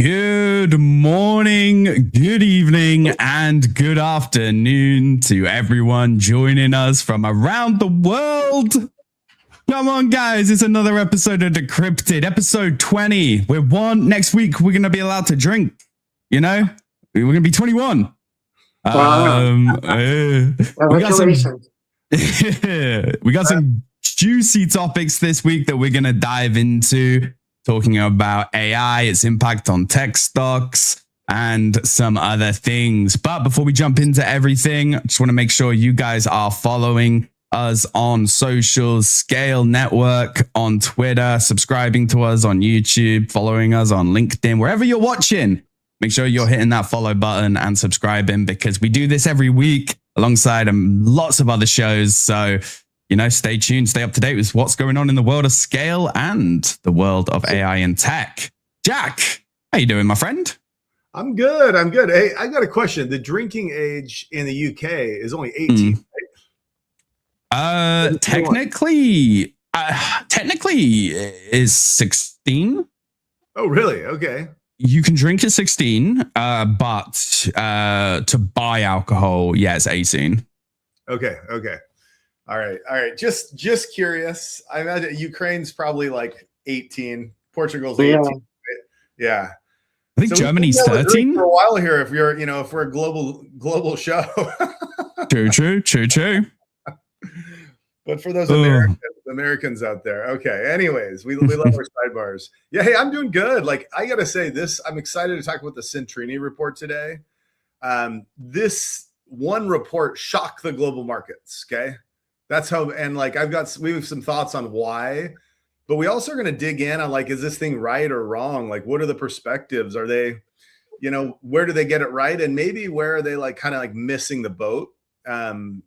Good morning, good evening, and good afternoon to everyone joining us from around the world. Come on, guys, it's another episode of Decrypted, episode 20. We're one. Next week, we're going to be allowed to drink. You know, we're going to be 21. Wow. Congratulations. We got some juicy topics this week that we're going to dive into, talking about AI, its impact on tech stocks, and some other things. But before we jump into everything, I just want to make sure you guys are following us on socials, Scale Network on Twitter, subscribing to us on YouTube, following us on LinkedIn, wherever you're watching. Make sure you're hitting that follow button and subscribing, because we do this every week alongside lots of other shows. So, you know, stay tuned, stay up to date with what's going on in the world of scale and the world of AI and tech. Jack, how you doing, my friend? I'm good. Hey, I got a question. The drinking age in the UK is only 18, right? Technically is 16. Oh, really? Okay. You can drink at 16, but to buy alcohol, yeah, it's 18. Okay. All right. Just curious. I imagine Ukraine's probably like 18. Portugal's 18. Right? Yeah. I think Germany's 13 for a while here. If we're a global show. True. But for those Americans out there, okay. Anyways, we love our sidebars. Yeah, hey, I'm doing good. Like, I gotta say this, I'm excited to talk about the Centrini report today. This one report shocked the global markets. Okay, that's how. And like, we have some thoughts on why, but we also are going to dig in on, like, is this thing right or wrong? Like, what are the perspectives? Are they, where do they get it right, and maybe where are they like kind of like missing the boat? And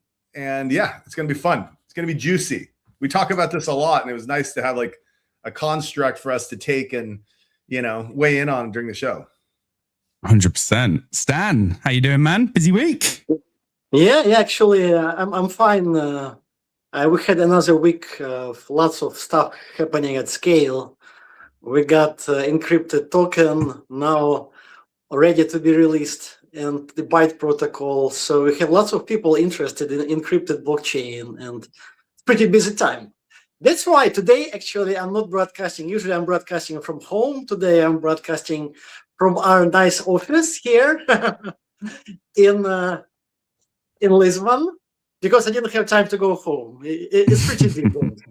yeah, it's going to be fun. It's going to be juicy. We talk about this a lot, and it was nice to have like a construct for us to take and, weigh in on during the show. 100%. Stan, how you doing, man? Busy week? Yeah. Actually, I'm fine. We had another week of lots of stuff happening at scale. We got encrypted token now ready to be released, and the Byte protocol. So we have lots of people interested in encrypted blockchain, and it's pretty busy time. That's why today, actually, I'm not broadcasting. Usually I'm broadcasting from home. Today I'm broadcasting from our nice office here in Lisbon, because I didn't have time to go home. It's pretty different.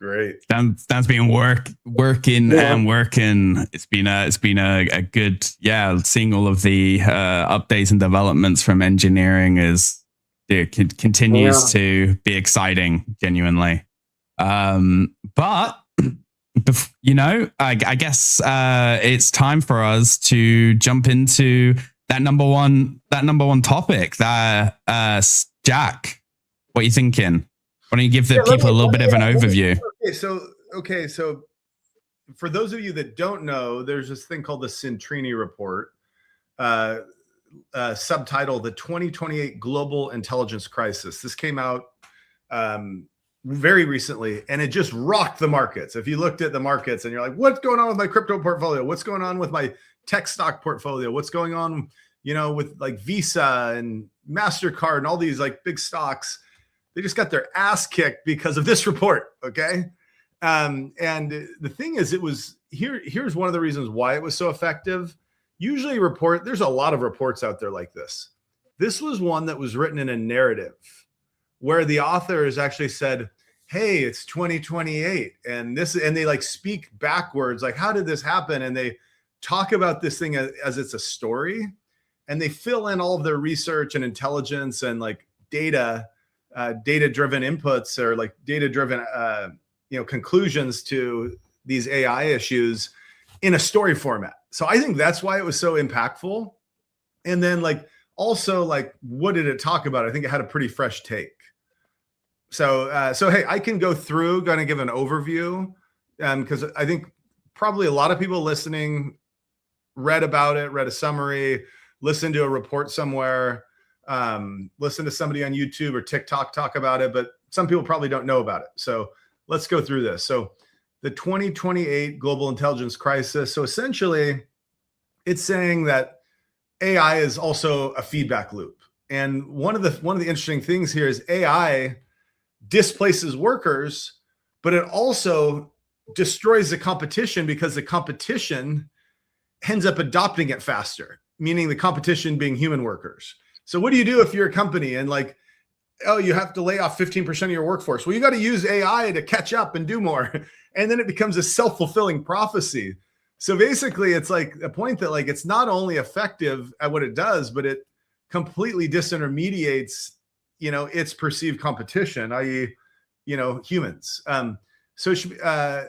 Great. Stan's been working. It's been a good, seeing all of the updates and developments from engineering continues to be exciting, genuinely. But I guess it's time for us to jump into that number one topic. Jack, what are you thinking? Why don't you give the people a little bit of an overview? Okay, so for those of you that don't know, there's this thing called the Centrini report, subtitled "The 2028 Global Intelligence Crisis." This came out very recently, and it just rocked the markets. If you looked at the markets and you're like, what's going on with my crypto portfolio? What's going on with my tech stock portfolio? What's going on, with like Visa and MasterCard and all these like big stocks? They just got their ass kicked because of this report. Okay. And the thing is, here's one of the reasons why it was so effective. Usually there's a lot of reports out there like this. This was one that was written in a narrative where the authors actually said, hey, it's 2028. And they like speak backwards. Like, how did this happen? And they talk about this thing as it's a story, and they fill in all of their research and intelligence and like data-driven inputs, or like data-driven, conclusions to these AI issues in a story format. So I think that's why it was so impactful. And then also what did it talk about? I think it had a pretty fresh take. So hey, I can go through, going to give an overview, because I think probably a lot of people listening read about it, read a summary, listened to a report somewhere, listen to somebody on YouTube or TikTok talk about it, but some people probably don't know about it. So let's go through this. So the 2028 global intelligence crisis. So essentially, it's saying that AI is also a feedback loop. And one of the interesting things here is AI displaces workers, but it also destroys the competition because the competition ends up adopting it faster, meaning the competition being human workers. So what do you do if you're a company and like, oh, you have to lay off 15% of your workforce? Well, you got to use AI to catch up and do more. And then it becomes a self-fulfilling prophecy. So basically it's like a point that like, it's not only effective at what it does, but it completely disintermediates, its perceived competition, i.e., humans. So it should be, an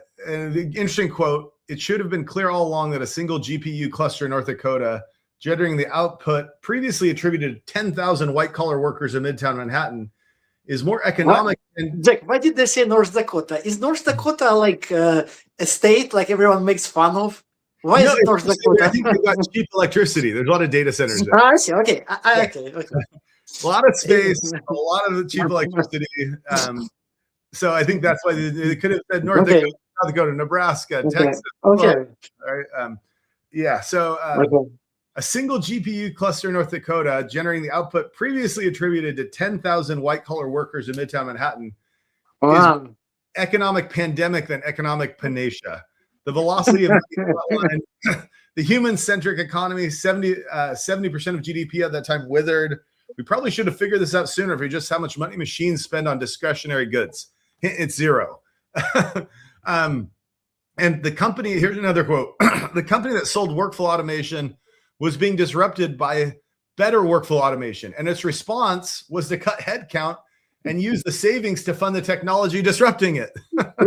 interesting quote, it should have been clear all along that a single GPU cluster in North Dakota generating the output previously attributed to 10,000 white-collar workers in Midtown Manhattan is more economic. And Jack, why did they say North Dakota? Is North Dakota like a state like everyone makes fun of? Why is it North Dakota? I think they got cheap electricity. There's a lot of data centers there. I see. Okay. Okay. A lot of space, a lot of cheap electricity. So I think that's why they could have said North Dakota, South Dakota, Nebraska, Texas. Okay. All right. Yeah. So a single GPU cluster in North Dakota generating the output previously attributed to 10,000 white-collar workers in Midtown Manhattan is economic pandemic than economic panacea. The velocity of the human-centric economy, 70% of GDP at that time withered. We probably should have figured this out sooner for just how much money machines spend on discretionary goods. It's zero. And the company, here's another quote. The company that sold workflow automation was being disrupted by better workflow automation. And its response was to cut headcount and use the savings to fund the technology disrupting it.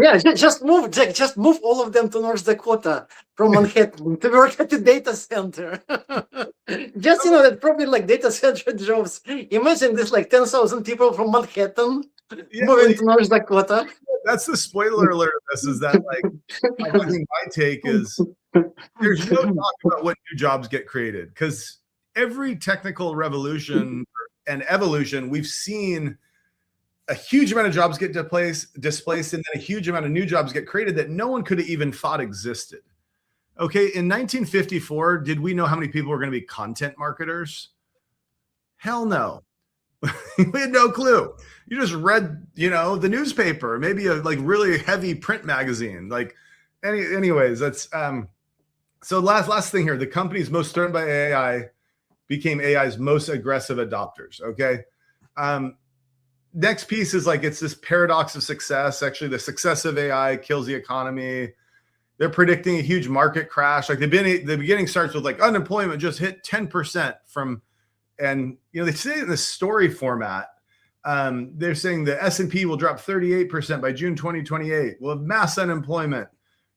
Yeah, just move, Jack. Just move all of them to North Dakota from Manhattan to work at the data center. Just that probably like data center jobs. Imagine this like 10,000 people from Manhattan moving to North Dakota. That's the spoiler alert of this, is that like I think my take is there's no talk about what new jobs get created, because every technical revolution and evolution we've seen a huge amount of jobs get displaced, and then a huge amount of new jobs get created that no one could have even thought existed. Okay, in 1954, did we know how many people were going to be content marketers? Hell no. We had no clue. You just read, the newspaper, maybe a like really heavy print magazine. Like, anyways, that's so last thing here. The companies most threatened by AI became AI's most aggressive adopters. Okay. Next piece is like, it's this paradox of success. Actually, the success of AI kills the economy. They're predicting a huge market crash. Like the beginning starts with like unemployment just hit 10% from, and they say it in the story format. They're saying the S&P will drop 38% by June 2028. We'll have mass unemployment,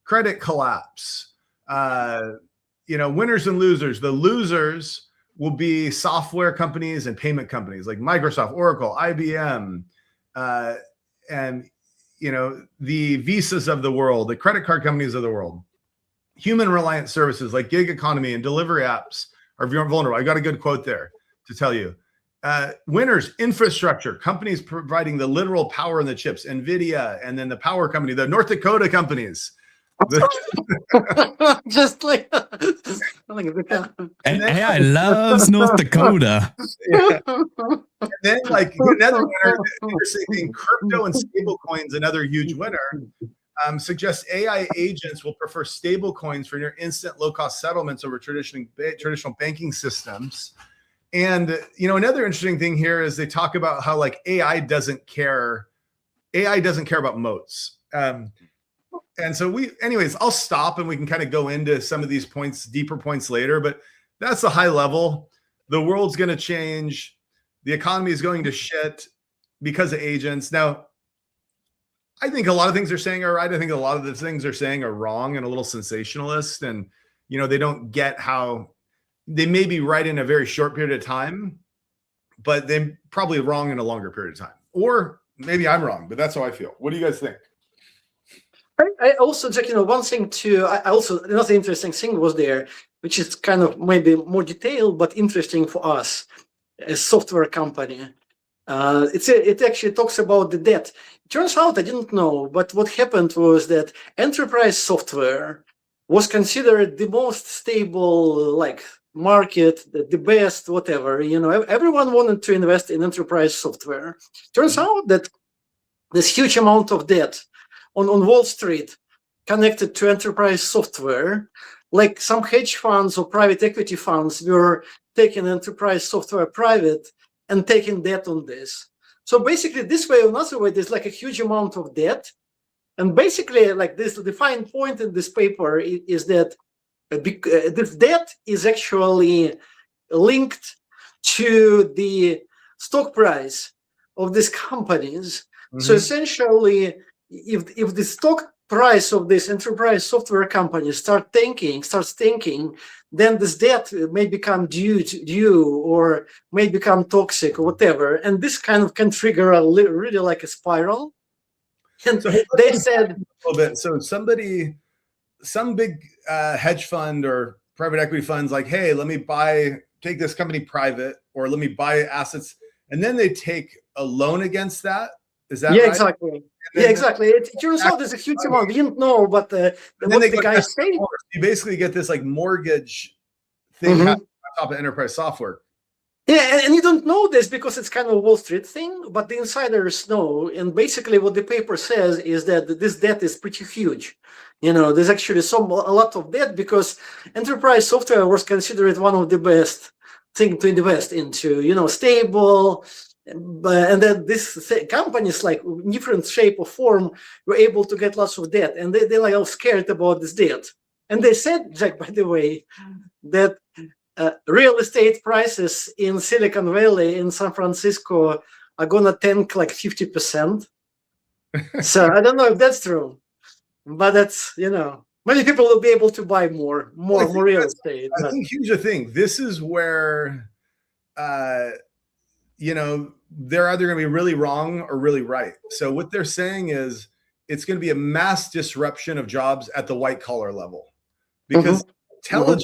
credit collapse. Winners and losers. The losers will be software companies and payment companies like Microsoft, Oracle, IBM, and the Visas of the world, the credit card companies of the world. Human reliant services like gig economy and delivery apps are vulnerable. I got a good quote there to tell you. Winners, infrastructure, companies providing the literal power and the chips, NVIDIA, and then the power company, the North Dakota companies. Just like and AI loves North Dakota. Yeah. And then like another winner, you're saying crypto and stable coins, another huge winner, suggests AI agents will prefer stable coins for near instant low-cost settlements over traditional banking systems. And another interesting thing here is they talk about how like AI doesn't care about moats. And so anyways, I'll stop and we can kind of go into some of these points, deeper points later, but that's the high level. The world's going to change. The economy is going to shit because of agents. Now, I think a lot of things they're saying are right. I think a lot of the things they're saying are wrong and a little sensationalist. And, they don't get how they may be right in a very short period of time, but they're probably wrong in a longer period of time. Or maybe I'm wrong, but that's how I feel. What do you guys think? I also, Jack, one thing too, another interesting thing was there, which is kind of maybe more detailed, but interesting for us, a software company. It actually talks about the debt. It turns out I didn't know, but what happened was that enterprise software was considered the most stable, like market, the best, whatever. Everyone wanted to invest in enterprise software. Turns out that this huge amount of debt on Wall Street connected to enterprise software, like some hedge funds or private equity funds were taking enterprise software private and taking debt on this. So basically, this way or another way, there's like a huge amount of debt. And basically, like this, the fine point in this paper is that this debt is actually linked to the stock price of these companies. So essentially, if the stock price of this enterprise software company starts tanking, then this debt may become due or may become toxic or whatever. And this kind of can trigger really like a spiral. And so they said a little bit. So some big hedge fund or private equity funds like, hey, let me take this company private, or let me buy assets, and then they take a loan against that. Is that right? Exactly. Yeah, exactly. It turns out there's a huge amount. We didn't know, but what the guys say. You basically get this like mortgage thing on top of enterprise software. Yeah, and you don't know this because it's kind of a Wall Street thing, but the insiders know. And basically what the paper says is that this debt is pretty huge. There's actually a lot of debt because enterprise software was considered one of the best thing to invest into, stable. And then this companies, like different shape or form, were able to get lots of debt, and they're like all scared about this debt. And they said, Jack, by the way, that real estate prices in Silicon Valley, in San Francisco, are gonna tank like 50%. So I don't know if that's true, but that's many people will be able to buy more real estate. I think here's the thing. This is where they're either going to be really wrong or really right. So what they're saying is it's going to be a mass disruption of jobs at the white collar level, because intelligence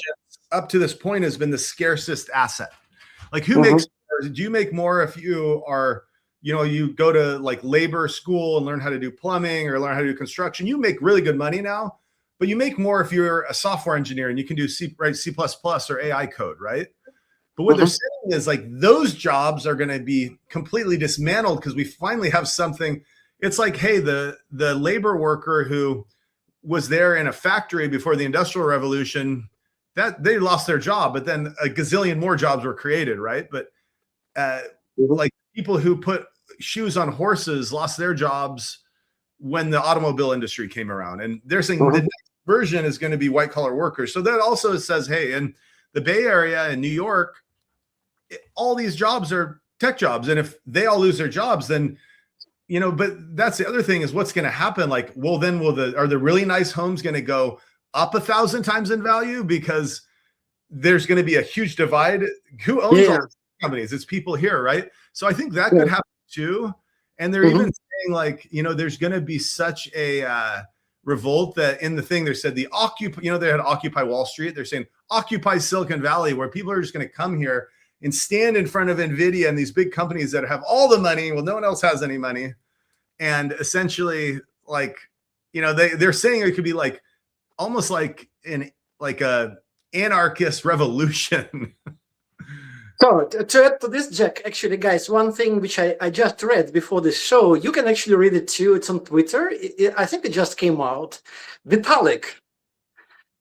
up to this point has been the scarcest asset. Like who makes more? Do you make more if you are, you go to like labor school and learn how to do plumbing or learn how to do construction? You make really good money now, but you make more if you're a software engineer and you can do C++ or AI code, right? But what they're saying is like those jobs are going to be completely dismantled because we finally have something. It's like, hey, the labor worker who was there in a factory before the Industrial Revolution, that they lost their job, but then a gazillion more jobs were created, right? But like people who put shoes on horses lost their jobs when the automobile industry came around. And they're saying the next version is going to be white collar workers. So that also says, hey, in the Bay Area and New York, all these jobs are tech jobs. And if they all lose their jobs, then, but that's the other thing is what's going to happen. Like, well, then are the really nice homes going to go up 1,000 times in value because there's going to be a huge divide? Who owns all these companies? It's people here, right? So I think that could happen too. And they're even saying like, there's going to be such a revolt that in the thing they said they had Occupy Wall Street. They're saying Occupy Silicon Valley, where people are just going to come here and stand in front of NVIDIA and these big companies that have all the money. Well, no one else has any money. And essentially like, they're saying it could be like almost like a anarchist revolution. So to add to this, Jack, actually, guys, one thing which I just read before this show, you can actually read it too. It's on Twitter. I think it just came out. Vitalik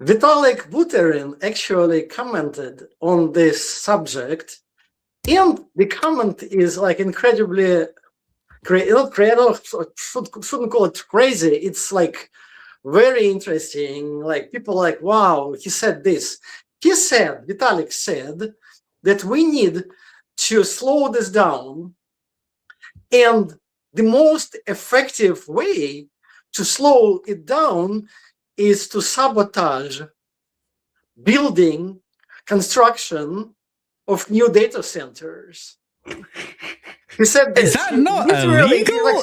Buterin actually commented on this subject, and the comment is like incredibly shouldn't call it crazy. It's like very interesting. Like people are like, wow, he said this. Vitalik said that we need to slow this down, and the most effective way to slow it down is to sabotage construction of new data centers. He said this. Is that not illegal?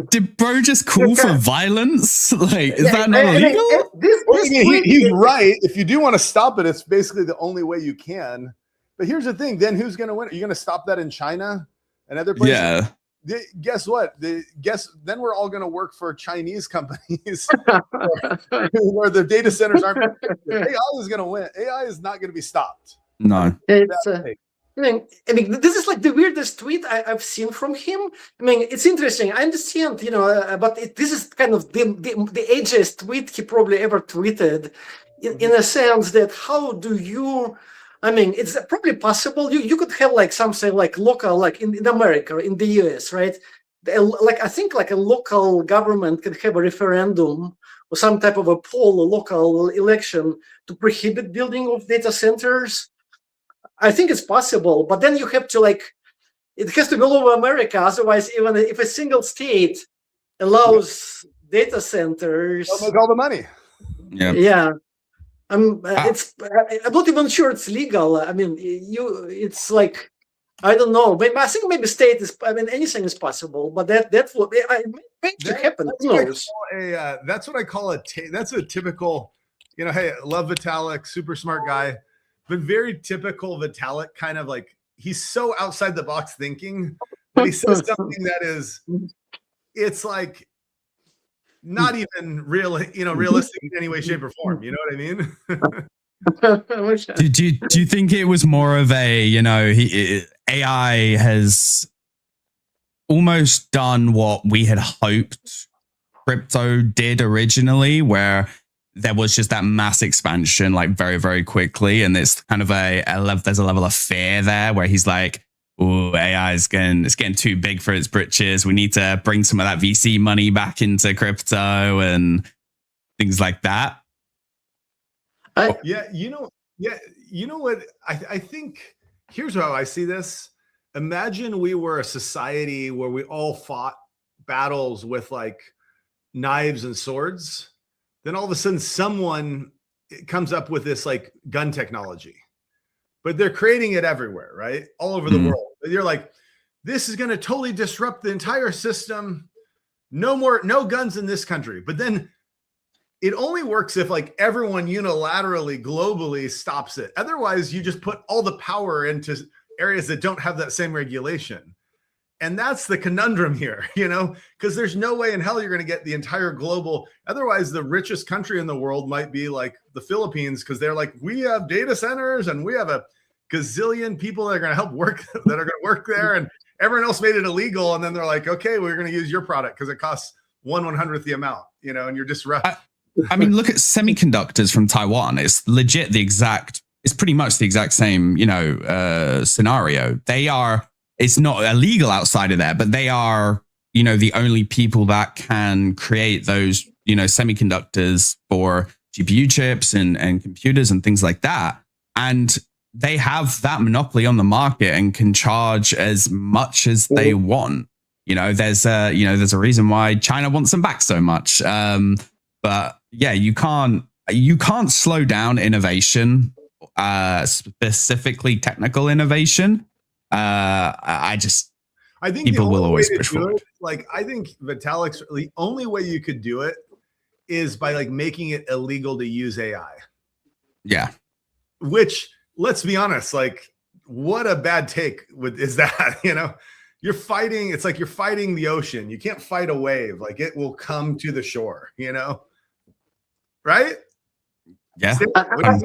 Did bro just call for violence? Like, is that not illegal? He's right. If you do want to stop it, it's basically the only way you can. But here's the thing. Then who's going to win? Are you going to stop that in China and other places. Yeah. Guess what? Then we're all going to work for Chinese companies where the data centers aren't. AI is going to win. AI is not going to be stopped. No. It's, I mean, this is like the weirdest tweet I've seen from him. I mean, it's interesting. I understand, but this is kind of the edgiest tweet he probably ever tweeted, in a sense that how do you? I mean, it's probably possible. You could have like something like local, like in America, in the US, right? Like I think like a local government can have a referendum or some type of a poll, a local election to prohibit building of data centers. I think it's possible, but then you have to it has to be all over America. Otherwise, even if a single state allows data centers, they'll make all the money. Yeah. I'm not even sure it's legal. I mean, it's like, I don't know. I think maybe state is. I mean, anything is possible, but that's what may happen. Who knows? That's what I call that's a typical. Hey, love Vitalik, super smart guy, but very typical Vitalik kind of like he's so outside the box thinking, but he says something that is, it's like not even realistic in any way, shape, or form. You know what I mean? Do you think it was more of a, AI has almost done what we had hoped crypto did originally, where there was just that mass expansion like very, very quickly. And it's kind of there's a level of fear there where he's like, oh, AI is getting too big for its britches. We need to bring some of that VC money back into crypto and things like that. You know what? I think here's how I see this. Imagine we were a society where we all fought battles with like knives and swords. Then all of a sudden someone comes up with this like gun technology, but they're creating it everywhere, right? All over the world. You're like, this is going to totally disrupt the entire system. No guns in this country. But then it only works if like everyone unilaterally, globally stops it. Otherwise, you just put all the power into areas that don't have that same regulation. And that's the conundrum here, because there's no way in hell you're going to get the entire global. Otherwise, the richest country in the world might be like the Philippines, because they're like, we have data centers and we have a gazillion people that are going to help work, that are going to work there. And everyone else made it illegal. And then they're like, okay, we're going to use your product because it costs 1/100th the amount, and you're just I mean, look at semiconductors from Taiwan. It's legit it's pretty much the exact same, scenario. It's not illegal outside of there, but they are, the only people that can create those, semiconductors for GPU chips and computers and things like that. And they have that monopoly on the market and can charge as much as they want. There's a reason why China wants them back so much. But yeah, you can't slow down innovation, specifically technical innovation. I think people will always push forward. Like, I think Vitalik's the only way you could do it is by like making it illegal to use AI. Yeah. Which, let's be honest, like what a bad take is that, you're fighting. It's like you're fighting the ocean. You can't fight a wave. Like it will come to the shore, right? Yeah.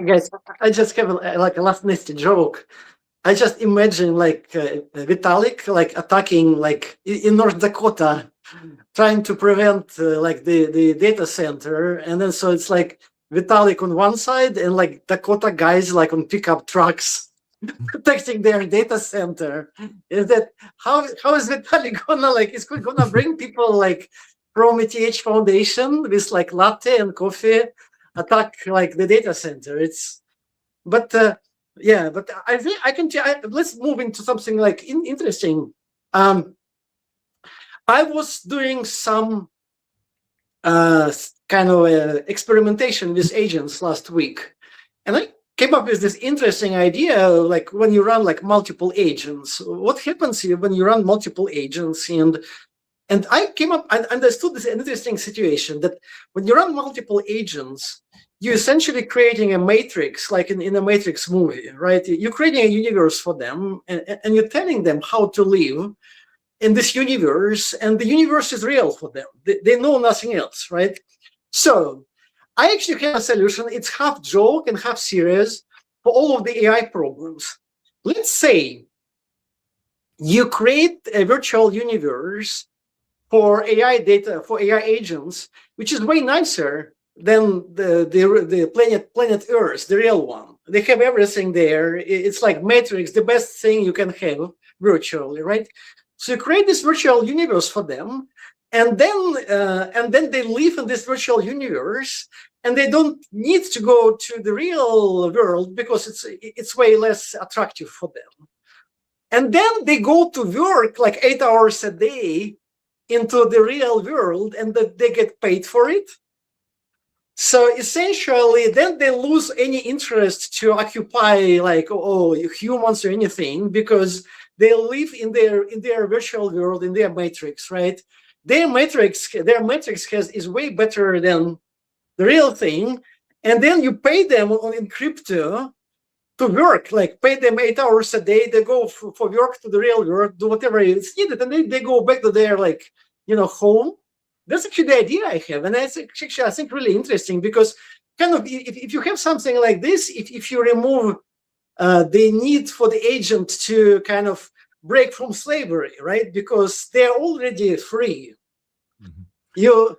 Guys, I just have a last nasty joke. I just imagine Vitalik attacking in North Dakota, trying to prevent the data center, and then so it's like Vitalik on one side and Dakota guys on pickup trucks protecting their data center. Is that how is Vitalik gonna is gonna bring people from ETH Foundation with latte and coffee attack the data center? Yeah, but I think I can. Let's move into something interesting. I was doing some kind of experimentation with agents last week, and I came up with this interesting idea. When you run multiple agents, what happens here when you run multiple agents? And I came up and understood this interesting situation that when you run multiple agents, you're essentially creating a matrix, like in a Matrix movie, right? You're creating a universe for them, and you're telling them how to live, in this universe, and the universe is real for them. They know nothing else, right? So I actually have a solution. It's half joke and half serious for all of the AI problems. Let's say you create a virtual universe for AI data, for AI agents, which is way nicer than the planet Earth, the real one. They have everything there. It's like Matrix, the best thing you can have virtually, right? So you create this virtual universe for them, and then they live in this virtual universe, and they don't need to go to the real world because it's way less attractive for them. And then they go to work like 8 hours a day into the real world, and that they get paid for it. So essentially, then they lose any interest to occupy like humans or anything, because they live in their virtual world, in their matrix, right? Their matrix is way better than the real thing, and then you pay them in crypto to work, like pay them 8 hours a day. They go for work to the real world, do whatever is needed, and then they go back to their home. That's actually the idea I have, and that's actually I think really interesting, because kind of if you have something like this, if you remove the need for the agent to kind of break from slavery, right? Because they're already free. Mm-hmm. You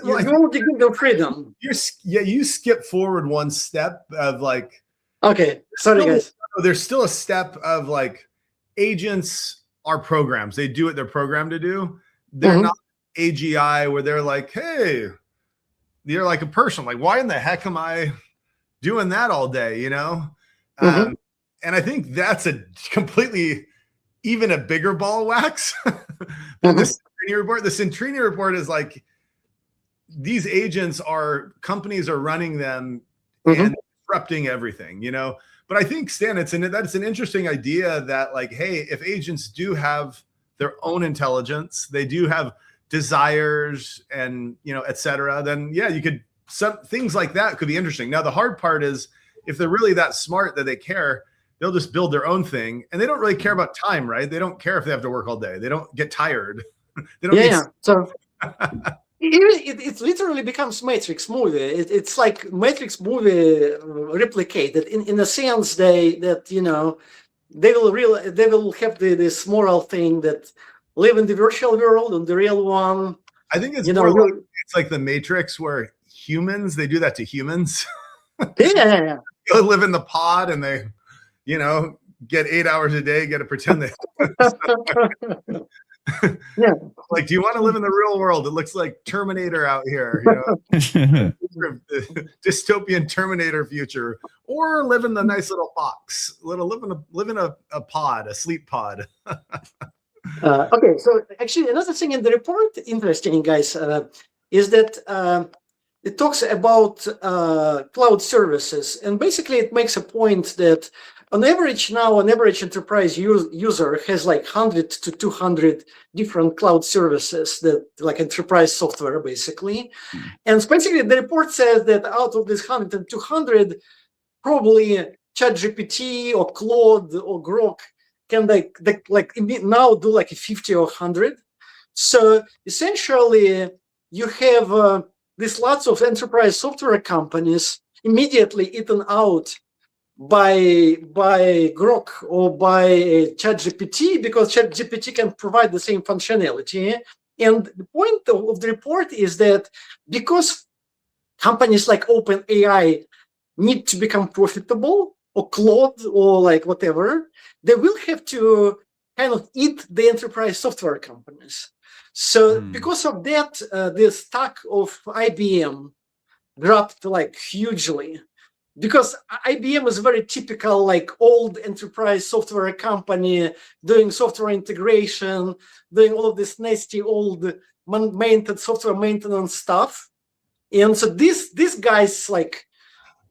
already give them freedom. You skip forward one step of like. Okay, sorry guys. There's still a step of like agents are programs. They do what they're programmed to do. They're not AGI where they're like, hey, you're like a person. Like, why in the heck am I doing that all day? You know? And I think that's a completely even a bigger ball wax than the Centrini report. The Centrini report is like, these agents companies are running them and disrupting everything, you know? But I think, Stan, that's an interesting idea that like, hey, if agents do have their own intelligence, they do have desires and, et cetera, then yeah, some things like that could be interesting. Now, the hard part is if they're really that smart that they care, they'll just build their own thing, and they don't really care about time, right? They don't care if they have to work all day. They don't get tired. They don't So it literally becomes Matrix movie. It's like Matrix movie replicated in a sense they will have this moral thing that live in the virtual world and the real one. I think it's it's like the Matrix where humans, they do that to humans. Yeah. They live in the pod and they, get 8 hours a day, get to pretend they. Yeah. Like, do you want to live in the real world? It looks like Terminator out here, dystopian Terminator future, or live in the nice little box, live in a pod, a sleep pod. Okay, so actually another thing in the report, interesting guys, is that it talks about cloud services, and basically it makes a point that on average now, an average enterprise user has like 100 to 200 different cloud services that like enterprise software basically. And basically the report says that out of this 100 and 200, probably ChatGPT or Claude or Grok can now do like a 50 or 100. So essentially you have these lots of enterprise software companies immediately eaten out by Grok or by ChatGPT, because ChatGPT can provide the same functionality. And the point of the report is that because companies like OpenAI need to become profitable, or Claude or like whatever, they will have to kind of eat the enterprise software companies. So because of that, the stock of IBM dropped like hugely, because IBM is a very typical like old enterprise software company doing software integration, doing all of this nasty old software maintenance stuff. And so these guys, like,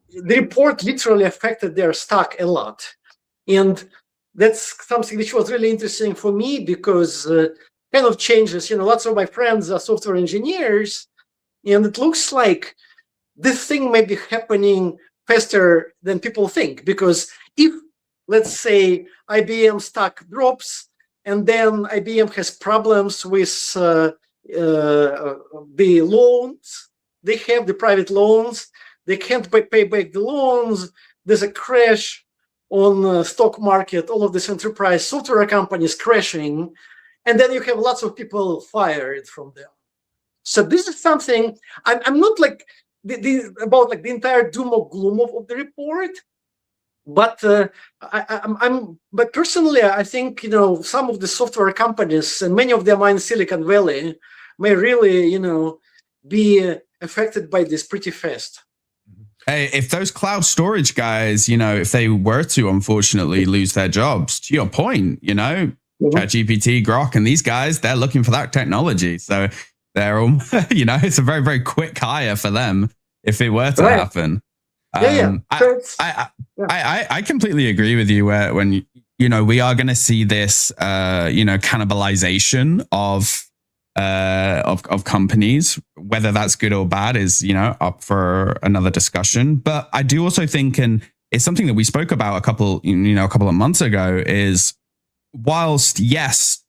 the report literally affected their stock a lot. And that's something which was really interesting for me, because kind of changes, lots of my friends are software engineers, and it looks like this thing may be happening faster than people think, because if, let's say, IBM stock drops, and then IBM has problems with the loans. They have the private loans. They can't pay back the loans. There's a crash on the stock market. All of these enterprise software companies crashing, and then you have lots of people fired from them. So this is something I'm not like about like the entire doom or gloom of the report, but but personally I think some of the software companies, and many of them are in Silicon Valley, may really be affected by this pretty fast. Hey, if those cloud storage guys, if they were to unfortunately lose their jobs, to your point, ChatGPT, Grok, and these guys, they're looking for that technology. So they're all, it's a very, very quick hire for them if it were to happen. I completely agree with you when we are going to see this, cannibalization of companies. Whether that's good or bad is, up for another discussion. But I do also think, and it's something that we spoke about a couple of months ago, is whilst, yes,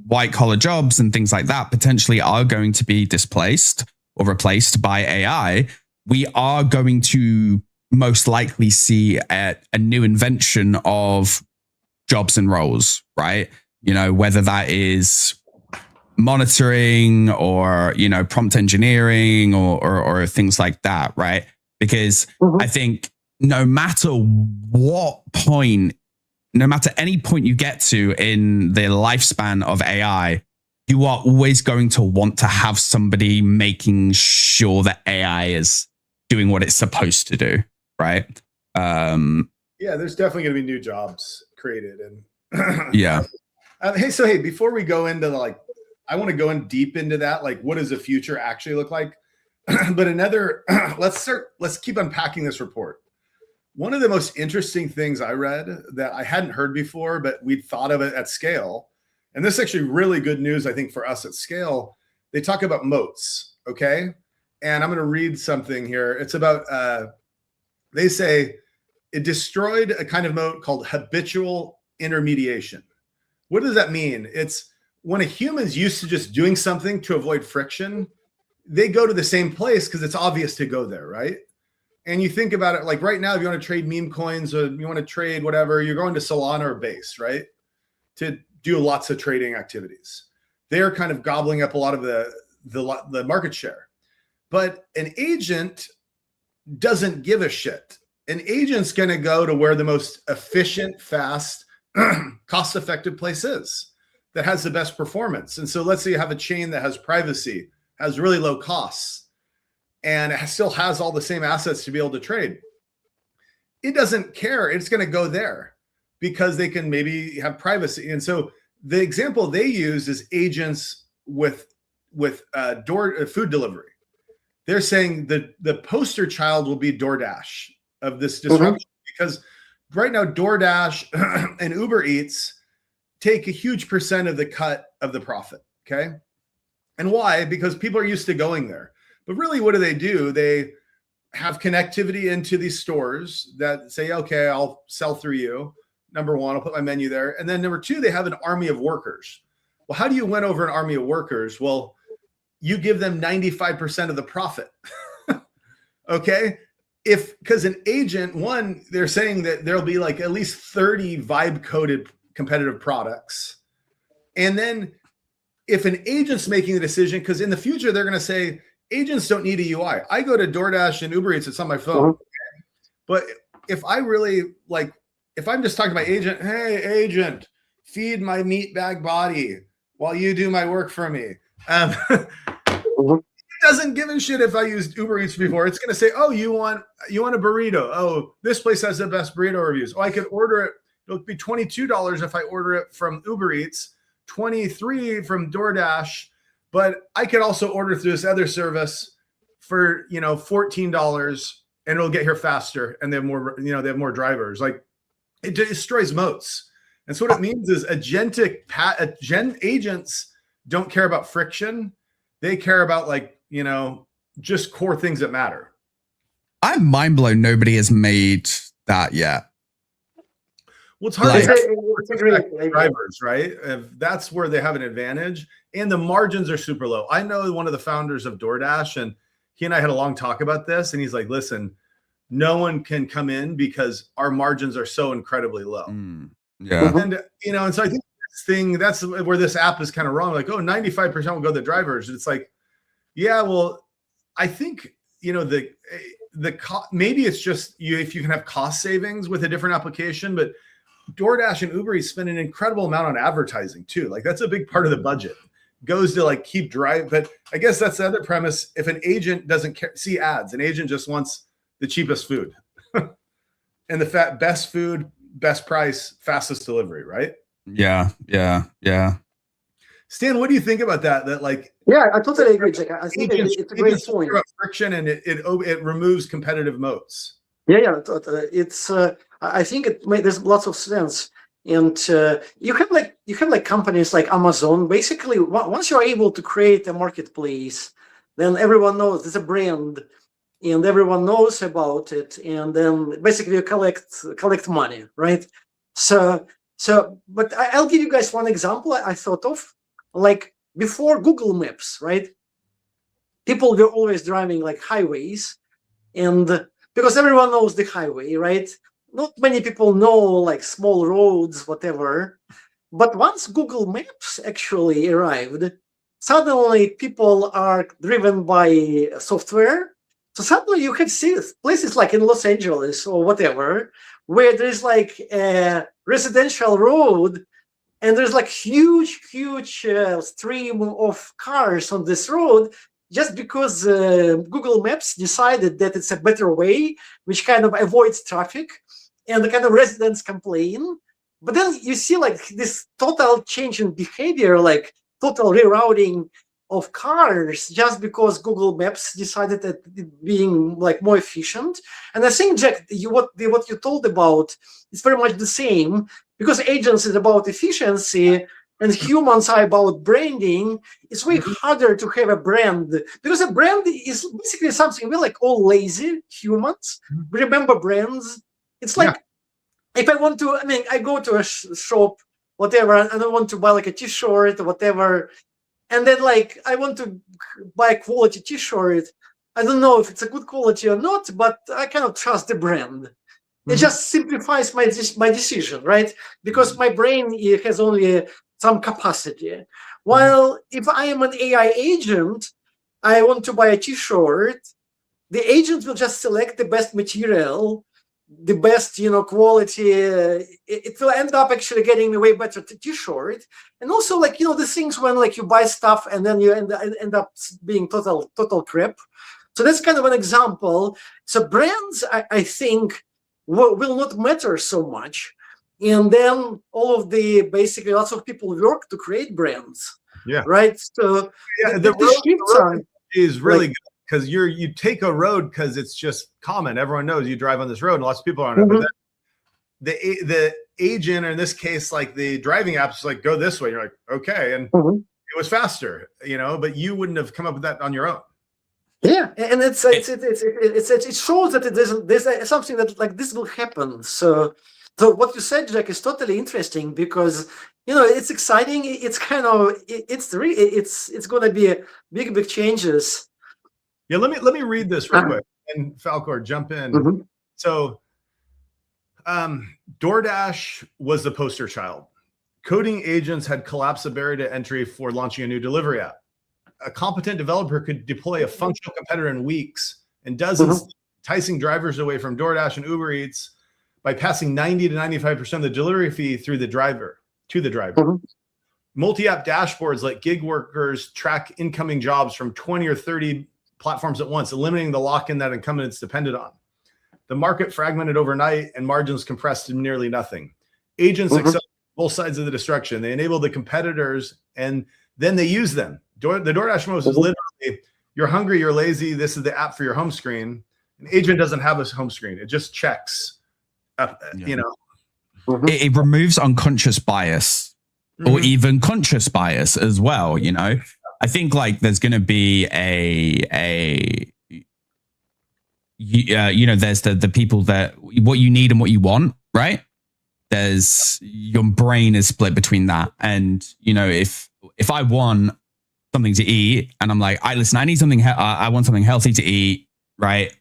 white collar jobs and things like that potentially are going to be displaced or replaced by AI, we are going to most likely see a new invention of jobs and roles, right? Whether that is monitoring or, prompt engineering or things like that, right? Because I think no matter any point you get to in the lifespan of AI, you are always going to want to have somebody making sure that AI is doing what it's supposed to do, right? There's definitely going to be new jobs created. And yeah. Hey, before we go into I want to go in deep into that. Like, what does the future actually look like? But let's keep unpacking this report. One of the most interesting things I read that I hadn't heard before, but we'd thought of it at scale, and this is actually really good news, I think, for us at scale. They talk about moats, okay? And I'm going to read something here. It's about, they say it destroyed a kind of moat called habitual intermediation. What does that mean? It's when a human's used to just doing something to avoid friction, they go to the same place because it's obvious to go there, right? And you think about it like right now, if you want to trade meme coins or you want to trade whatever, you're going to Solana or Base, right? To do lots of trading activities. They're kind of gobbling up a lot of the market share. But an agent doesn't give a shit. An agent's going to go to where the most efficient, fast, cost-effective place is that has the best performance. And so let's say you have a chain that has privacy, has really low costs, and it still has all the same assets to be able to trade. It doesn't care. It's going to go there because they can maybe have privacy. And so the example they use is agents with food delivery. They're saying that the poster child will be DoorDash of this disruption because right now DoorDash and Uber Eats take a huge percent of the cut of the profit. Okay. And why? Because people are used to going there. But really, what do? They have connectivity into these stores that say, okay, I'll sell through you. Number one, I'll put my menu there. And then number two, they have an army of workers. Well, how do you win over an army of workers? Well, you give them 95% of the profit. Okay. Because an agent, one, they're saying that there'll be like at least 30 vibe coded competitive products. And then if an agent's making the decision, because in the future, they're going to say, agents don't need a UI. I go to DoorDash and Uber Eats, it's on my phone. But if I really if I'm just talking to my agent, hey, agent, feed my meat bag body while you do my work for me. It doesn't give a shit if I used Uber Eats before. It's going to say, oh, you want a burrito. Oh, this place has the best burrito reviews. Oh, I could order it. It'll be $22 if I order it from Uber Eats, $23 from DoorDash. But I could also order through this other service for, $14 and it'll get here faster. And they have more, they have more drivers. Like it destroys moats. And so what it means is agents don't care about friction. They care about just core things that matter. I'm mind blown. Nobody has made that yet. Well, it's hard Like- to It's a great idea. drivers, right? If that's where they have an advantage, and the margins are super low. I know one of the founders of DoorDash, and he and I had a long talk about this, and he's like, "Listen, no one can come in because our margins are so incredibly low." Yeah. And and so I think that's where this app is kind of wrong. Like, oh, 95% will go to the drivers. It's like, yeah, well, I think maybe it's just if you can have cost savings with a different application, but DoorDash and Uber Eats spend an incredible amount on advertising too. Like that's a big part of the budget goes to like keep driving. But I guess that's the other premise. If an agent doesn't see ads, an agent just wants the cheapest food and the best food, best price, fastest delivery, right? Yeah. Stan, what do you think about that? That like, yeah, I totally agree, Jack. I think it's a great point. Friction and it removes competitive moats. Yeah, it's. I think there's lots of sense, and you have like companies like Amazon. Basically, once you're able to create a marketplace, then everyone knows there's a brand, and everyone knows about it, and then basically you collect money, right? So, but I'll give you guys one example I thought of, like before Google Maps, right? People were always driving like highways, and because everyone knows the highway, right? Not many people know like small roads, whatever. But once Google Maps actually arrived, suddenly people are driven by software. So suddenly you can see places like in Los Angeles or whatever, where there's like a residential road and there's like huge stream of cars on this road, just because Google Maps decided that it's a better way, which kind of avoids traffic, and the kind of residents complain. But then you see like this total change in behavior, like total rerouting of cars, just because Google Maps decided that it being like more efficient. And I think, Jack, what you told about is very much the same, because agents is about efficiency and humans are about branding. It's way harder to have a brand, because a brand is basically something we're like all lazy humans. We remember brands. It's like if I want to, I go to a shop, whatever, and I want to buy like a T-shirt or whatever, and then like I want to buy a quality T-shirt. I don't know if it's a good quality or not, but I cannot trust the brand. It just simplifies my decision, right? Because my brain has only some capacity. While if I am an AI agent, I want to buy a T-shirt, the agent will just select the best material, the best quality. It will end up actually getting a way better T-shirt. And also like the things when like you buy stuff and then you end up being total crap. So that's kind of an example. So brands, I think, will not matter so much. And then basically lots of people work to create brands. Yeah. Right. So the road is really good, because you take a road because it's just common. Everyone knows you drive on this road, and lots of people are on it. But then the agent, or in this case, like the driving apps, like go this way. You're like, okay, and it was faster, but you wouldn't have come up with that on your own. Yeah, and it shows that there's something that like this will happen. So what you said, Jack, is totally interesting, because it's exciting. It's kind of it's going to be big changes. Yeah, let me read this real quick, and Falcor, jump in. So, DoorDash was the poster child. Coding agents had collapsed the barrier to entry for launching a new delivery app. A competent developer could deploy a functional competitor in weeks, and dozens, enticing drivers away from DoorDash and Uber Eats by passing 90 to 95% of the delivery fee through the driver to the driver. Multi-app dashboards let gig workers track incoming jobs from 20 or 30 platforms at once, eliminating the lock-in that incumbents depended on. The market fragmented overnight and margins compressed to nearly nothing. Agents accept both sides of the destruction. They enable the competitors, and then they use them. The DoorDash mode is literally, you're hungry, you're lazy, this is the app for your home screen. An agent doesn't have a home screen. It just checks, It removes unconscious bias, or even conscious bias as well, I think like there's going to be there's the people that what you need and what you want, right? there's your brain is split between that. And, you know, if I want something to eat and I'm like, listen, I need something, I want something healthy to eat, right?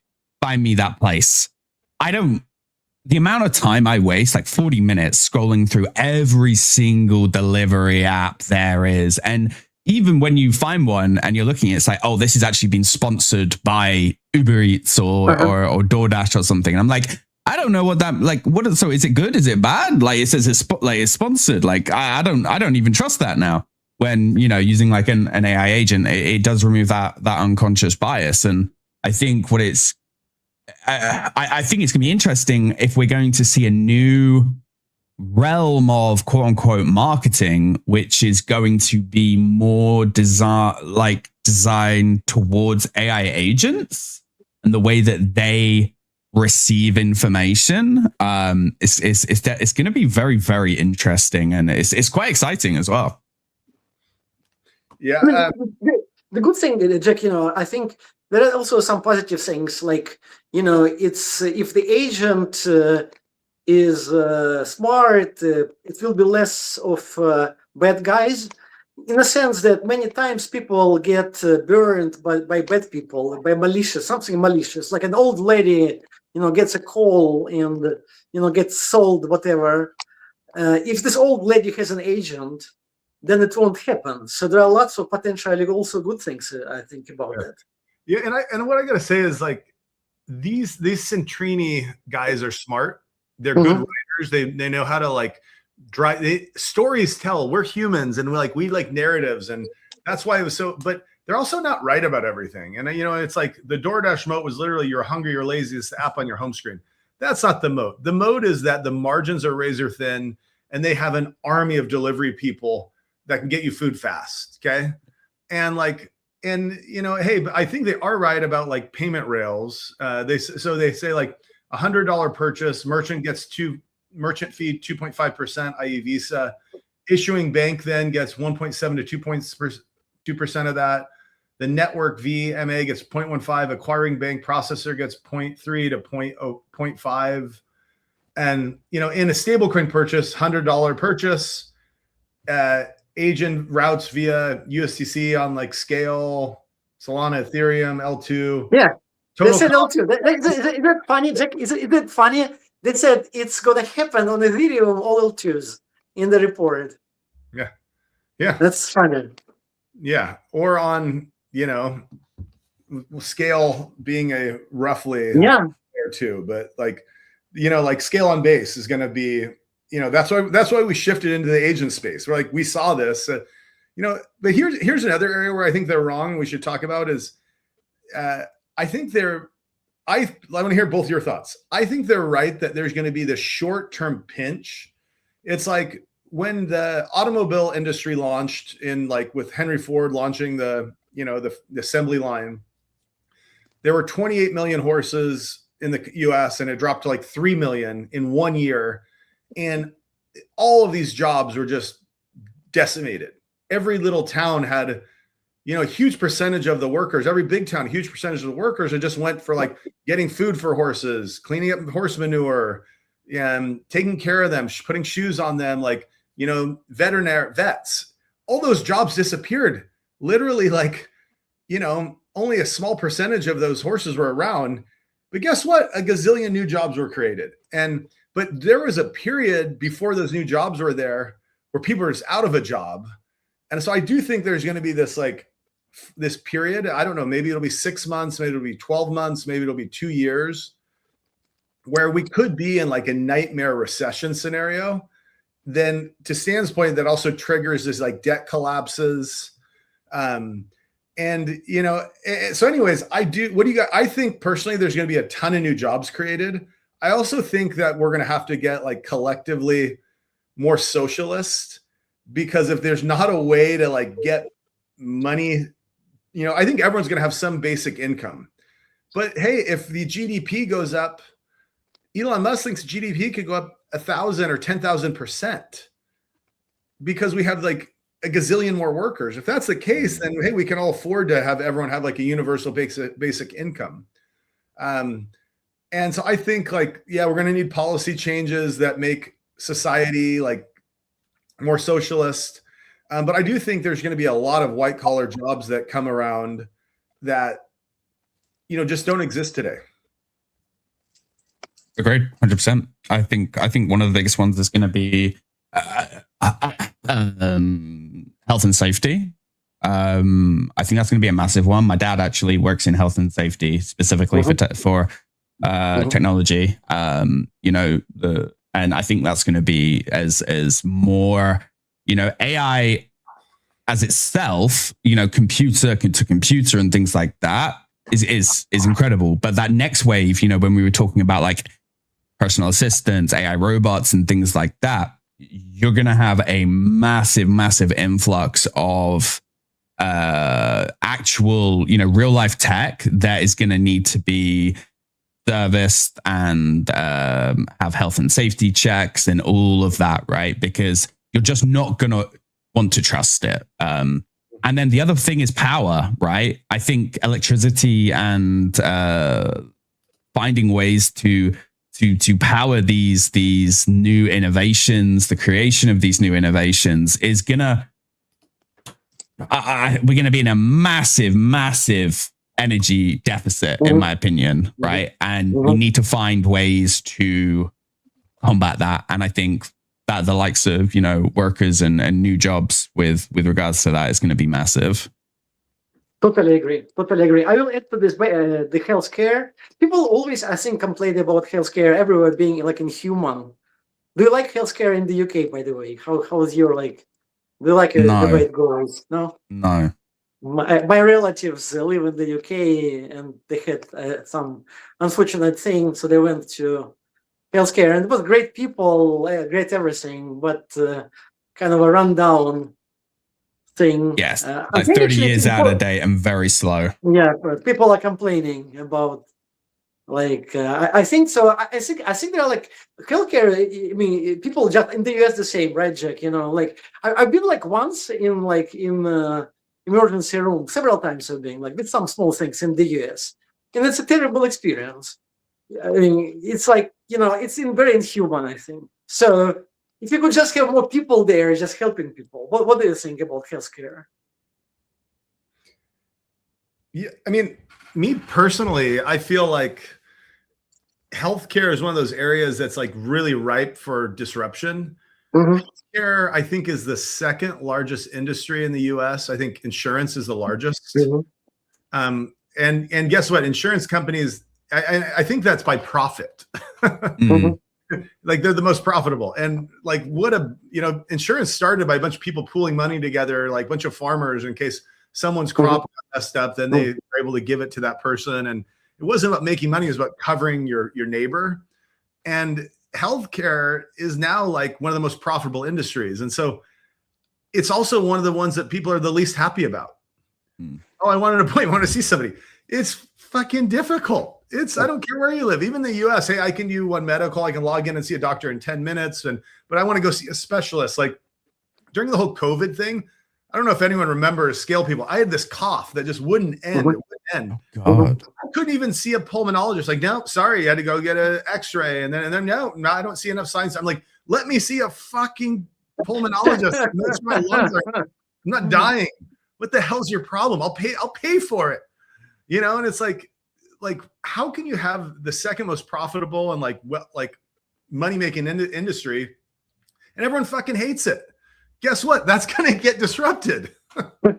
Find me that place. The amount of time I waste, like 40 minutes scrolling through every single delivery app there is. And even when you find one and you're looking, it's like, oh, this has actually been sponsored by Uber Eats or DoorDash or something. And I'm like, I don't know what that, like, so is it good? Is it bad? Like it says it's sponsored. Like I don't even trust that now. When, you know, using like an AI agent, it does remove that unconscious bias. And I think I think it's going to be interesting if we're going to see a new realm of quote unquote marketing, which is going to be more designed towards AI agents and the way that they receive information. It's going to be very, very interesting, and it's quite exciting as well. Yeah. I mean, the good thing, Jack, you know, I think there are also some positive things, like, you know, it's if the agent is smart, it will be less of bad guys, in a sense that many times people get burned by bad people, by something malicious, like an old lady, you know, gets a call and, you know, gets sold whatever. If this old lady has an agent, then it won't happen. So there are lots of potentially also good things, I think, about that. Yeah, and what I gotta say is, like, these Centrini guys are smart. They're good writers. They know how to, like, stories tell. We're humans, and we like narratives, and that's why it was so. But they're also not right about everything. And, you know, it's like the DoorDash moat was literally, you're hungry, you're lazy, it's the app on your home screen. That's not the moat. The moat is that the margins are razor thin, and they have an army of delivery people that can get you food fast. Okay, and you know, hey, but I think they are right about like payment rails. They say like $100 purchase, merchant gets merchant fee 2.5%, i.e. Visa. Issuing bank then gets 1.7 to 2% of that. The network VMA gets 0.15. Acquiring bank processor gets 0.3 to 0.5. And, you know, in a stablecoin purchase, $100 purchase, agent routes via USDC on like Scale, Solana, Ethereum, L2. Yeah, Total they said L2. Is that funny, Jack? Is it funny? They said it's going to happen on Ethereum, all L2s in the report. Yeah. Yeah. That's funny. Yeah. Or on, you know, Scale being a roughly there too, but like, you know, like Scale on base is going to be, you know, that's why we shifted into the agent space. We're like, we saw this, you know, but here's another area where I think they're wrong. We should talk about is, I think I want to hear both your thoughts. I think they're right that there's going to be this short-term pinch. It's like when the automobile industry launched with Henry Ford launching the assembly line, there were 28 million horses in the US and it dropped to like 3 million in 1 year. And all of these jobs were just decimated. Every little town had, you know, a huge percentage of the workers, every big town, a huge percentage of the workers, it just went for like getting food for horses, cleaning up horse manure, and taking care of them, putting shoes on them, like, you know, vets. All those jobs disappeared. Literally, like, you know, only a small percentage of those horses were around. But guess what? A gazillion new jobs were created. But there was a period before those new jobs were there where people were just out of a job. And so I do think there's going to be this period. I don't know, maybe it'll be 6 months, maybe it'll be 12 months, maybe it'll be 2 years, where we could be in like a nightmare recession scenario. Then to Stan's point, that also triggers this like debt collapses. And, you know, so anyways, I think personally, there's going to be a ton of new jobs created. I also think that we're going to have to get like collectively more socialist, because if there's not a way to like get money, you know, I think everyone's going to have some basic income. But hey, if the GDP goes up, Elon Musk thinks GDP could go up 1,000 or 10,000% because we have like a gazillion more workers. If that's the case, then hey, we can all afford to have everyone have like a universal basic income. And so I think like, yeah, we're going to need policy changes that make society, like more socialist. But I do think there's going to be a lot of white collar jobs that come around that, just don't exist today. Agreed, 100%. I think one of the biggest ones is going to be health and safety. I think that's going to be a massive one. My dad actually works in health and safety specifically for technology. And I think that's going to be as more, AI as itself, computer to computer and things like that is incredible. But that next wave, when we were talking about like personal assistants, AI robots and things like that, you're going to have a massive, massive influx of actual, real life tech that is going to need to be serviced and have health and safety checks and all of that, right? Because you're just not going to want to trust it. And then the other thing is power, right? I think electricity and finding ways to power these new innovations, the creation of these new innovations is gonna. We're gonna be in a massive energy deficit, in my opinion, right? And we need to find ways to combat that. And I think that the likes of workers and new jobs with regards to that is going to be massive. Totally agree. I will add to this the healthcare. People always, I think, complain about healthcare everywhere being like inhuman. Do you like healthcare in the UK, by the way? How is your do you like the way it goes? No. My relatives live in the UK and they had some unfortunate thing, so they went to healthcare, and it was great people, great everything, but kind of a rundown thing. Yes, like 30 years out of date and very slow. Yeah, but people are complaining about I think so. I think they're like healthcare. I mean, people just in the US the same, right, Jack? I've been once in emergency room several times. I've been with some small things in the US, and it's a terrible experience. I mean, it's it's very inhuman, I think. So if you could just have more people there, just helping people, what do you think about healthcare? Yeah, I mean, me personally, I feel like healthcare is one of those areas that's really ripe for disruption. Healthcare, I think, is the second largest industry in the US. I think insurance is the largest. And guess what? Insurance companies, I think that's by profit. They're the most profitable. And insurance started by a bunch of people pooling money together, like a bunch of farmers, in case someone's crop got messed up, then they were able to give it to that person. And it wasn't about making money, it was about covering your neighbor. And healthcare is now one of the most profitable industries. And so it's also one of the ones that people are the least happy about. Oh, I wanted an appointment, I want to see somebody. It's fucking difficult. I don't care where you live, even the US. Hey, I can do one medical, I can log in and see a doctor in 10 minutes. But I want to go see a specialist. During the whole COVID thing, I don't know if anyone remembers Scale People. I had this cough that just wouldn't end. It wouldn't end. Oh, God. I couldn't even see a pulmonologist. No, sorry, you had to go get an x-ray. And then no, I don't see enough signs. I'm like, let me see a fucking pulmonologist. My lungs are, I'm not dying. What the hell's your problem? I'll pay for it. And it's how can you have the second most profitable and money-making industry and everyone fucking hates it? Guess what? That's going to get disrupted. I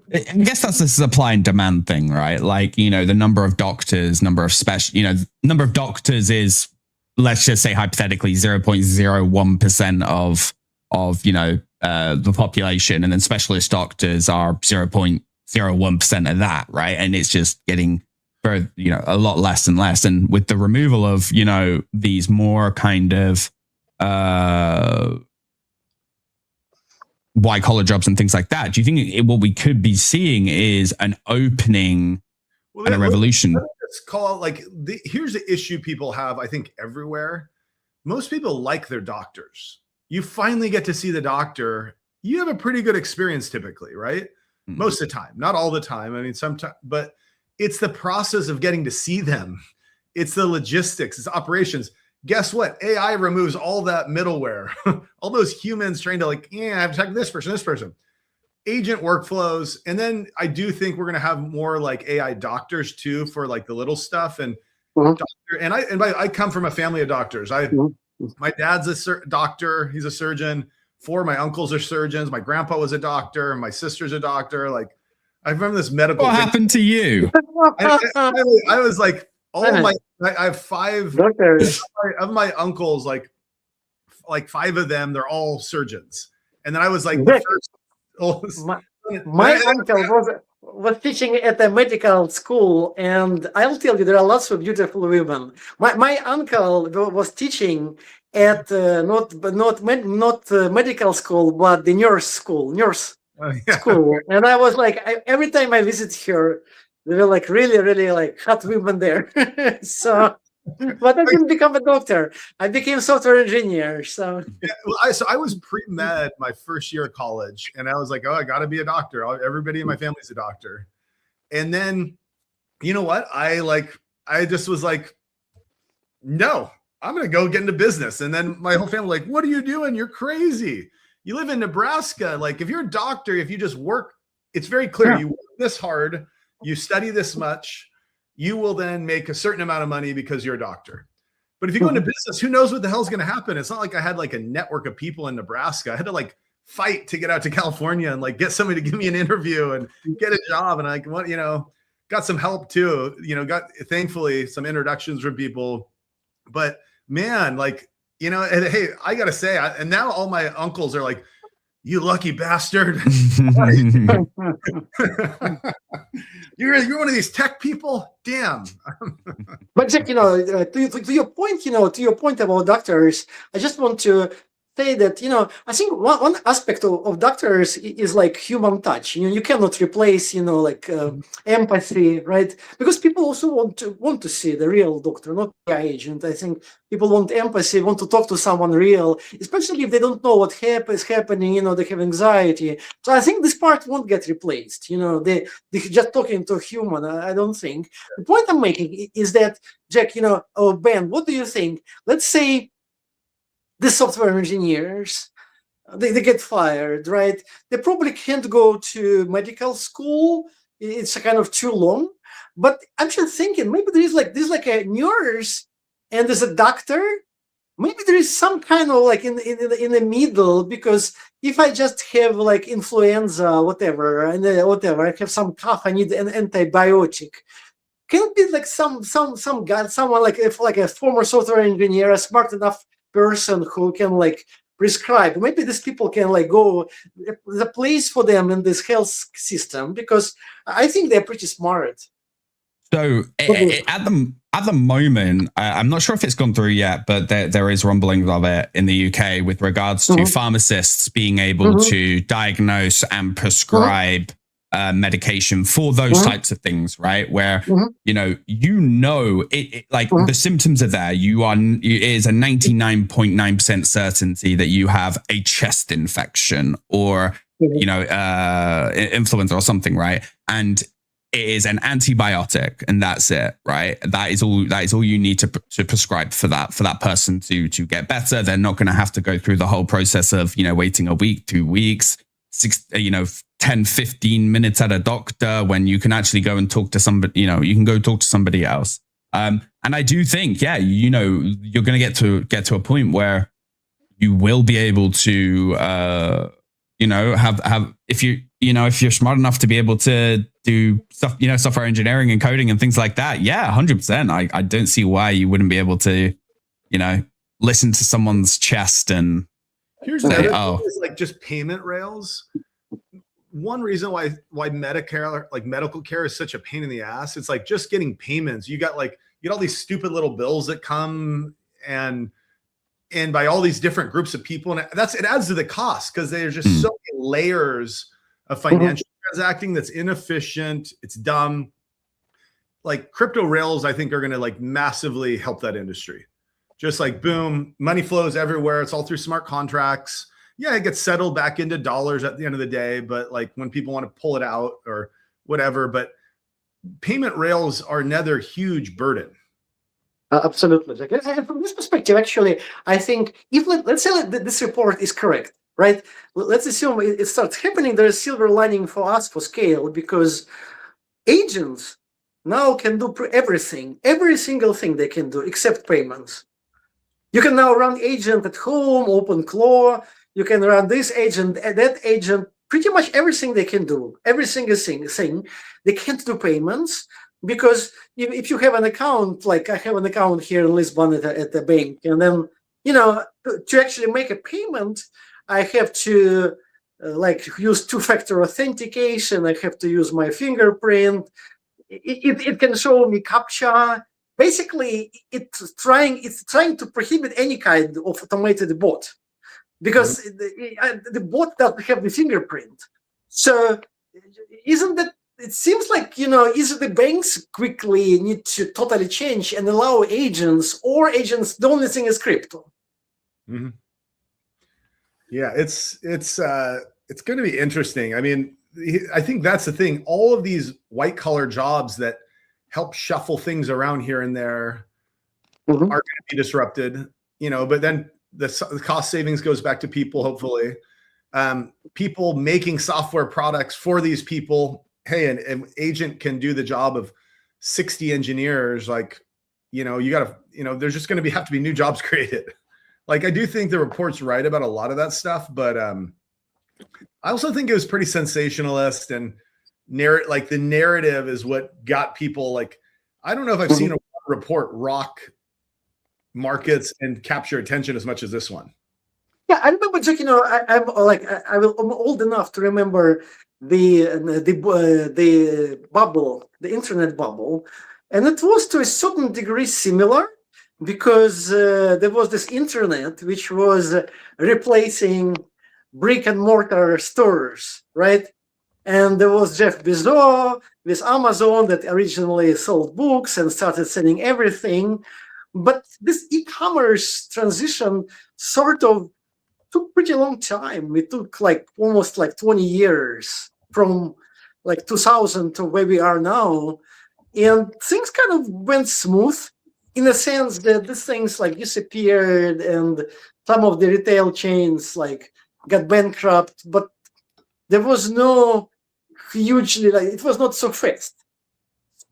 guess that's the supply and demand thing, right? The number of doctors, number of doctors is, let's just say hypothetically, 0.01% of the population. And then specialist doctors are 0.01% of that, right? And it's just getting a lot less and less. And with the removal of, these more kind of white collar jobs and things like that, do you think what we could be seeing is an opening and a revolution? Let's call here's the issue people have, I think, everywhere. Most people like their doctors. You finally get to see the doctor. You have a pretty good experience typically, right? Most of the time, not all the time. I mean, sometimes, but it's the process of getting to see them. It's the logistics, it's operations. Guess what? AI removes all that middleware, all those humans trying to like, yeah, I have to check this person. Agent workflows. And then I do think we're going to have more like AI doctors too for like the little stuff. And I come from a family of doctors. My dad's a doctor. He's a surgeon. 4 of my uncles are surgeons. My grandpa was a doctor. My sister's a doctor. Like I remember this medical. What happened to you? I was like, I have 5 doctors of my uncles, like 5 of them, they're all surgeons. And then I was like, my uncle was teaching at a medical school, and I'll tell you, there are lots of beautiful women. My uncle was teaching at not medical school, but the nurse school, school. And I was like, every time I visit her, there were like really like hot women there. So, but I didn't become a doctor. I became software engineer. So, yeah, well, I was pre-med my first year of college, and I was like, oh, I got to be a doctor. Everybody in my family's a doctor. And then, you know what? I just was like, no, I'm going to go get into business. And then my whole family like, what are you doing? You're crazy. You live in Nebraska. Like if you're a doctor, if you just work, it's very clear. Yeah. You work this hard, you study this much, you will then make a certain amount of money because you're a doctor. But if you go into business, who knows what the hell's going to happen? It's not like I had like a network of people in Nebraska. I had to like fight to get out to California and like get somebody to give me an interview and get a job. And like, what, got some help too, got thankfully some introductions from people, but man, like, and hey, I got to say, and now all my uncles are like, you lucky bastard. You're one of these tech people. Damn. But Jack, to your point about doctors, I just want to say that, I think one aspect of doctors is like human touch. You cannot replace, empathy, right? Because people also want to see the real doctor, not the agent. I think people want empathy, want to talk to someone real, especially if they don't know what is happening. they have anxiety. So I think this part won't get replaced. They just talking to a human. I don't think. The point I'm making is that, Jack, Ben, what do you think? Let's say the software engineers, they get fired, right? They probably can't go to medical school. It's kind of too long. But I'm just thinking, maybe there's like a nurse and there's a doctor. Maybe there is some kind of like in the middle, because if I just have like influenza, whatever, I have some cough, I need an antibiotic. Can it be like some guy, someone like a former software engineer, a smart enough person who can like prescribe? Maybe these people can like go the place for them in this health system, because I think they're pretty smart. So at the moment, I'm not sure if it's gone through yet, but there is rumblings of it in the UK with regards to pharmacists being able to diagnose and prescribe medication for those types of things, right? Where the symptoms are there. It is a 99.9% certainty that you have a chest infection or influenza or something, right? And it is an antibiotic, and that's it, right? That is all you need to prescribe for that person to get better. They're not going to have to go through the whole process of waiting a week, 2 weeks, 10, 15 minutes at a doctor, when you can actually go and talk to somebody, you can go talk to somebody else. And I do think, you're going to get to a point where you will be able to, have, if you're smart enough to be able to do stuff, software engineering and coding and things like that. Yeah, 100%. I don't see why you wouldn't be able to, listen to someone's chest and here's another thing is like just payment rails. One reason why Medicare, like medical care, is such a pain in the ass. It's like just getting payments. You got all these stupid little bills that come and by all these different groups of people, and it adds to the cost, because there's just so many layers of financial transacting that's inefficient. It's dumb. Like crypto rails, I think, are going to like massively help that industry. Just like boom, money flows everywhere. It's all through smart contracts. Yeah, it gets settled back into dollars at the end of the day, but like when people want to pull it out or whatever, but payment rails are another huge burden. Absolutely, Jack. And from this perspective, actually, I think if let's say that this report is correct, right? Let's assume it starts happening. There is silver lining for us for scale because agents now can do everything, every single thing they can do except payments. You can now run agent at home, open claw. You can run this agent, that agent, pretty much everything they can do, every single thing. They can't do payments because if you have an account, like I have an account here in Lisbon at the bank, and then, to actually make a payment, I have to use two-factor authentication. I have to use my fingerprint. It can show me CAPTCHA. Basically, it's trying to prohibit any kind of automated bot because the bot doesn't have the fingerprint. So isn't that, it seems like, either the banks quickly need to totally change and allow agents, or agents, the only thing is crypto. Mm-hmm. Yeah, it's going to be interesting. I mean, I think that's the thing. All of these white collar jobs that help shuffle things around here and there are going to be disrupted, but then the cost savings goes back to people, hopefully. People making software products for these people. Hey, an agent can do the job of 60 engineers. Like, you got to, there's just going to have to be new jobs created. Like, I do think the report's right about a lot of that stuff, but I also think it was pretty sensationalist, and the narrative is what got people like, I don't know if I've seen a report rock markets and capture attention as much as this one. Yeah, I remember, Jack. I'm old enough to remember the bubble, the internet bubble, and it was to a certain degree similar because there was this internet which was replacing brick and mortar stores, right? And there was Jeff Bezos with Amazon that originally sold books and started selling everything. But this e-commerce transition sort of took pretty long time. It took almost 20 years from 2000 to where we are now. And things kind of went smooth in a sense that these things disappeared and some of the retail chains got bankrupt, but there was no hugely, it was not so fast.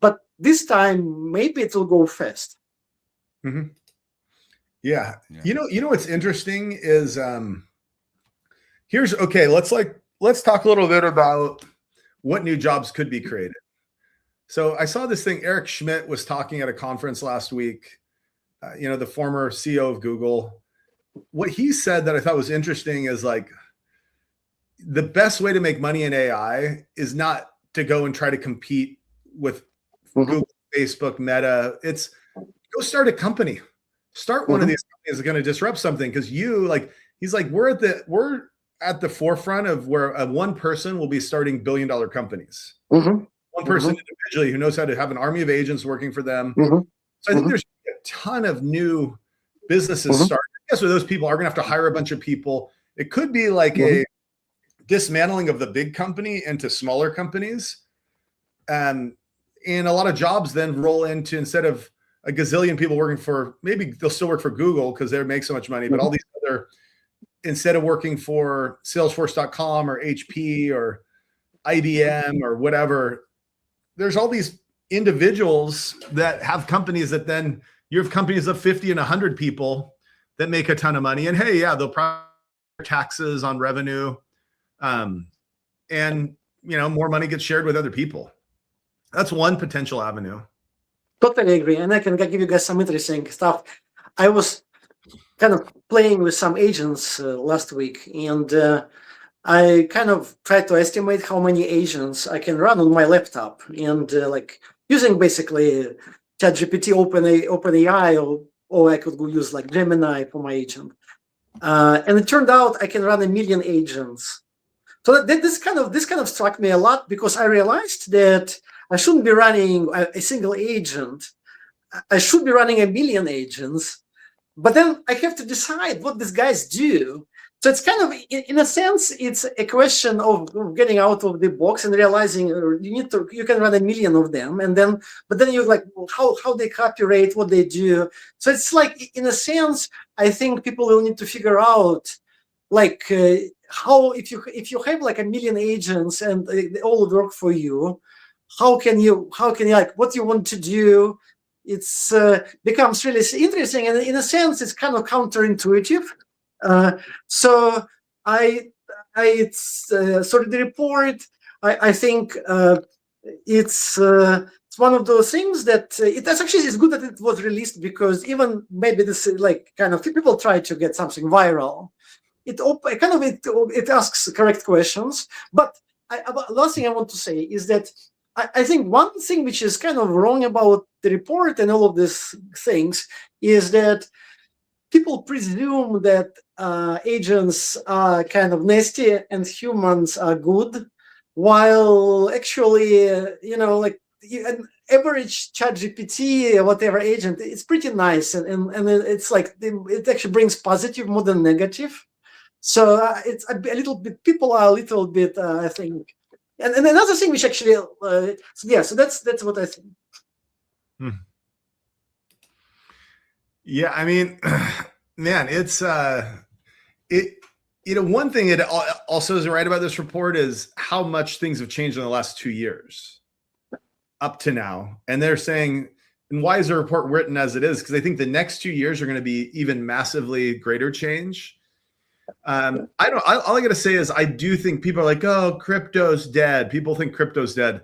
But this time, maybe it will go fast. Mm-hmm. Yeah. You know what's interesting is let's talk a little bit about what new jobs could be created. So I saw this thing. Eric Schmidt was talking at a conference last week, the former CEO of Google. What he said that I thought was interesting is the best way to make money in AI is not to go and try to compete with Google, Facebook, Meta. It's go start a company. Start one of these companies that's going to disrupt something, because he's like, we're at the forefront of where one person will be starting billion-dollar companies. One person individually who knows how to have an army of agents working for them. So I think there's a ton of new businesses starting. Yes, so those people are going to have to hire a bunch of people. It could be a dismantling of the big company into smaller companies. And a lot of jobs then roll into, instead of a gazillion people working for, maybe they'll still work for Google because they make so much money, but all these other, instead of working for Salesforce.com or HP or IBM or whatever, there's all these individuals that have companies that then you have companies of 50 and 100 people that make a ton of money. And hey, yeah, they'll probably taxes on revenue. And more money gets shared with other people. That's one potential avenue. Totally agree. And I can give you guys some interesting stuff. I was kind of playing with some agents last week, and I kind of tried to estimate how many agents I can run on my laptop, and using basically ChatGPT, OpenAI, or I could go use Gemini for my agent. And it turned out I can run 1 million agents. So this kind of struck me a lot, because I realized that I shouldn't be running a single agent. I should be running 1 million agents, but then I have to decide what these guys do. So it's kind of, in a sense, it's a question of getting out of the box and realizing you can run 1 million of them, but then you're like, well, how they copyright, what they do. So it's like, in a sense, I think people will need to figure out, like, how if you have like 1 million agents and they all work for you, how can you like, what you want to do? It's becomes really interesting, and in a sense, it's kind of counterintuitive. So it's sort of the report. I think it's one of those things that that's actually it's good that it was released, because even maybe this like kind of people try to get something viral. It asks correct questions. But last thing I want to say is that I think one thing which is kind of wrong about the report and all of these things is that people presume that agents are kind of nasty and humans are good, while actually, like an average ChatGPT or whatever agent, it's pretty nice, and it's like it actually brings positive more than negative. So it's a little bit. People are a little bit, I think. And another thing which actually, so that's what I think. Yeah, I mean, man, it's one thing it also isn't right about this report is how much things have changed in the last 2 years up to now. And they're saying, and why is the report written as it is? Because I think the next 2 years are going to be even massively greater change. All I got to say is I do think people are like, oh, crypto's dead. People think crypto's dead.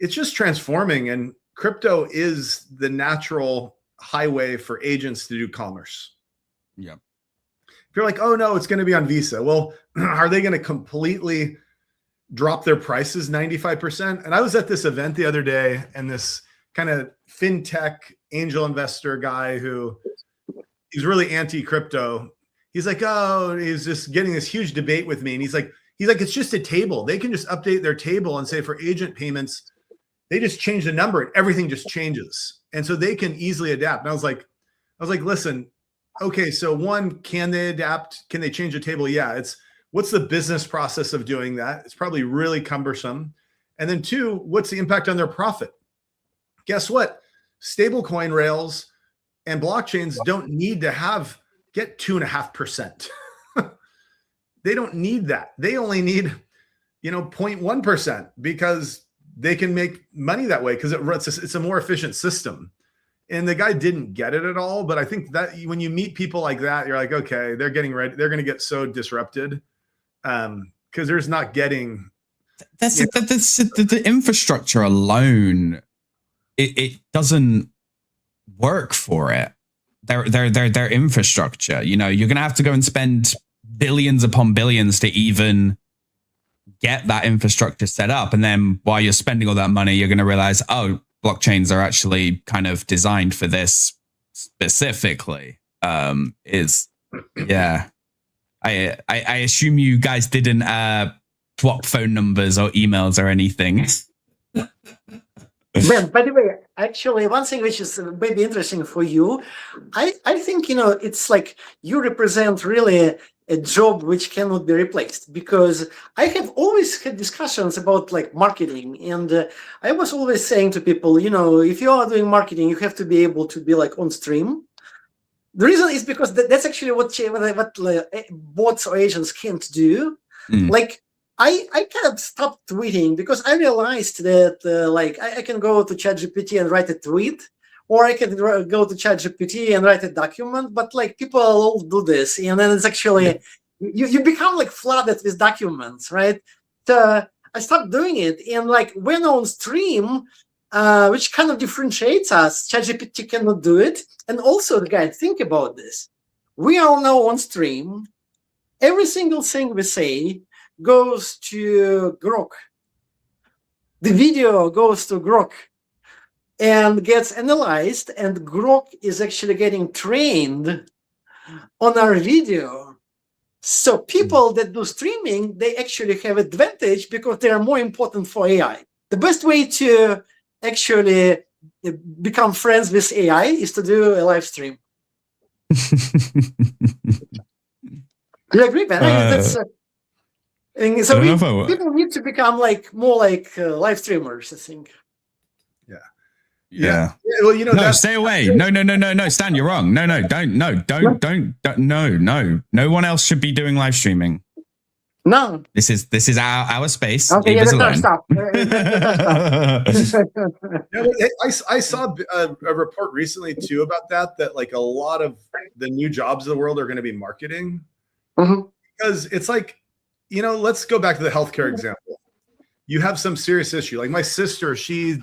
It's just transforming, and crypto is the natural highway for agents to do commerce. Yeah. If you're like, oh no, it's going to be on Visa. Well, are they going to completely drop their prices 95%? And I was at this event the other day, and this kind of fintech angel investor guy who he's really anti-crypto. He's like, oh, he's just getting this huge debate with me. And he's like, it's just a table. They can just update their table and say for agent payments, they just change the number and everything just changes. And so they can easily adapt. And I was like, listen, okay, so one, can they adapt? Can they change the table? Yeah. What's the business process of doing that? It's probably really cumbersome. And then two, what's the impact on their profit? Guess what? Stablecoin rails and blockchains don't need to get 2.5%. They don't need that. They only need, 0.1% because they can make money that way because it's a more efficient system. And the guy didn't get it at all. But I think that when you meet people like that, you're like, okay, they're getting ready. They're going to get so disrupted because there's not getting. The infrastructure alone, it doesn't work for it. Their infrastructure, you're going to have to go and spend billions upon billions to even get that infrastructure set up. And then while you're spending all that money, you're going to realize, oh, blockchains are actually kind of designed for this specifically. I assume you guys didn't swap phone numbers or emails or anything. Ben, by the way, actually, one thing which is maybe interesting for you, I think, it's like you represent really a job which cannot be replaced, because I have always had discussions about like marketing. And I was always saying to people, if you are doing marketing, you have to be able to be like on stream. The reason is because that's actually what bots or agents can't do. Like, I kind of stopped tweeting because I realized that I can go to ChatGPT and write a tweet, or I can go to ChatGPT and write a document. But like people all do this, and then it's actually you become like flooded with documents, right? So I stopped doing it, and like when on stream, which kind of differentiates us, ChatGPT cannot do it. And also, guys, think about this: we are now on stream. Every single thing we say goes to Grok. The video goes to Grok and gets analyzed, and Grok is actually getting trained on our video. So people that do streaming, they actually have advantage because they are more important for AI. The best way to actually become friends with AI is to do a live stream. You agree, man? That's and so I don't know if I- people need to become like more like live streamers, I think. Yeah. Well, you know, No, that's stay away. No, Stan, you're wrong. No, no one else should be doing live streaming. No. This is our space. Okay, Leave yeah, us that's our alone. stuff. I saw a report recently too about that like a lot of the new jobs of the world are going to be marketing. Mhm. Because it's like, you know, let's go back to the healthcare example. You have some serious issue. Like my sister, she's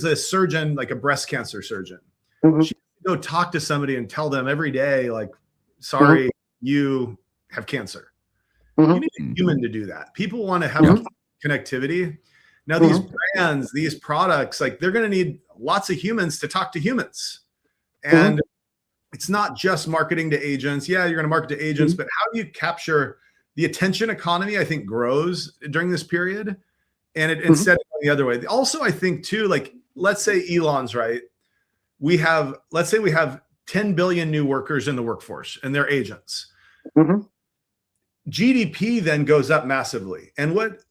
a surgeon, like a breast cancer surgeon. Mhm. She go talk to somebody and tell them every day, like, sorry, you have cancer. Mhm. You need a human to do that. People want to have connectivity. Now, these brands, these products, like they're going to need lots of humans to talk to humans. And it's not just marketing to agents. Yeah, you're going to market to agents, but how do you capture the attention economy? I think grows during this period, and instead of going the other way. Also, I think too, like let's say Elon's right. Let's say we have 10 billion new workers in the workforce, and they're agents. GDP then goes up massively, and what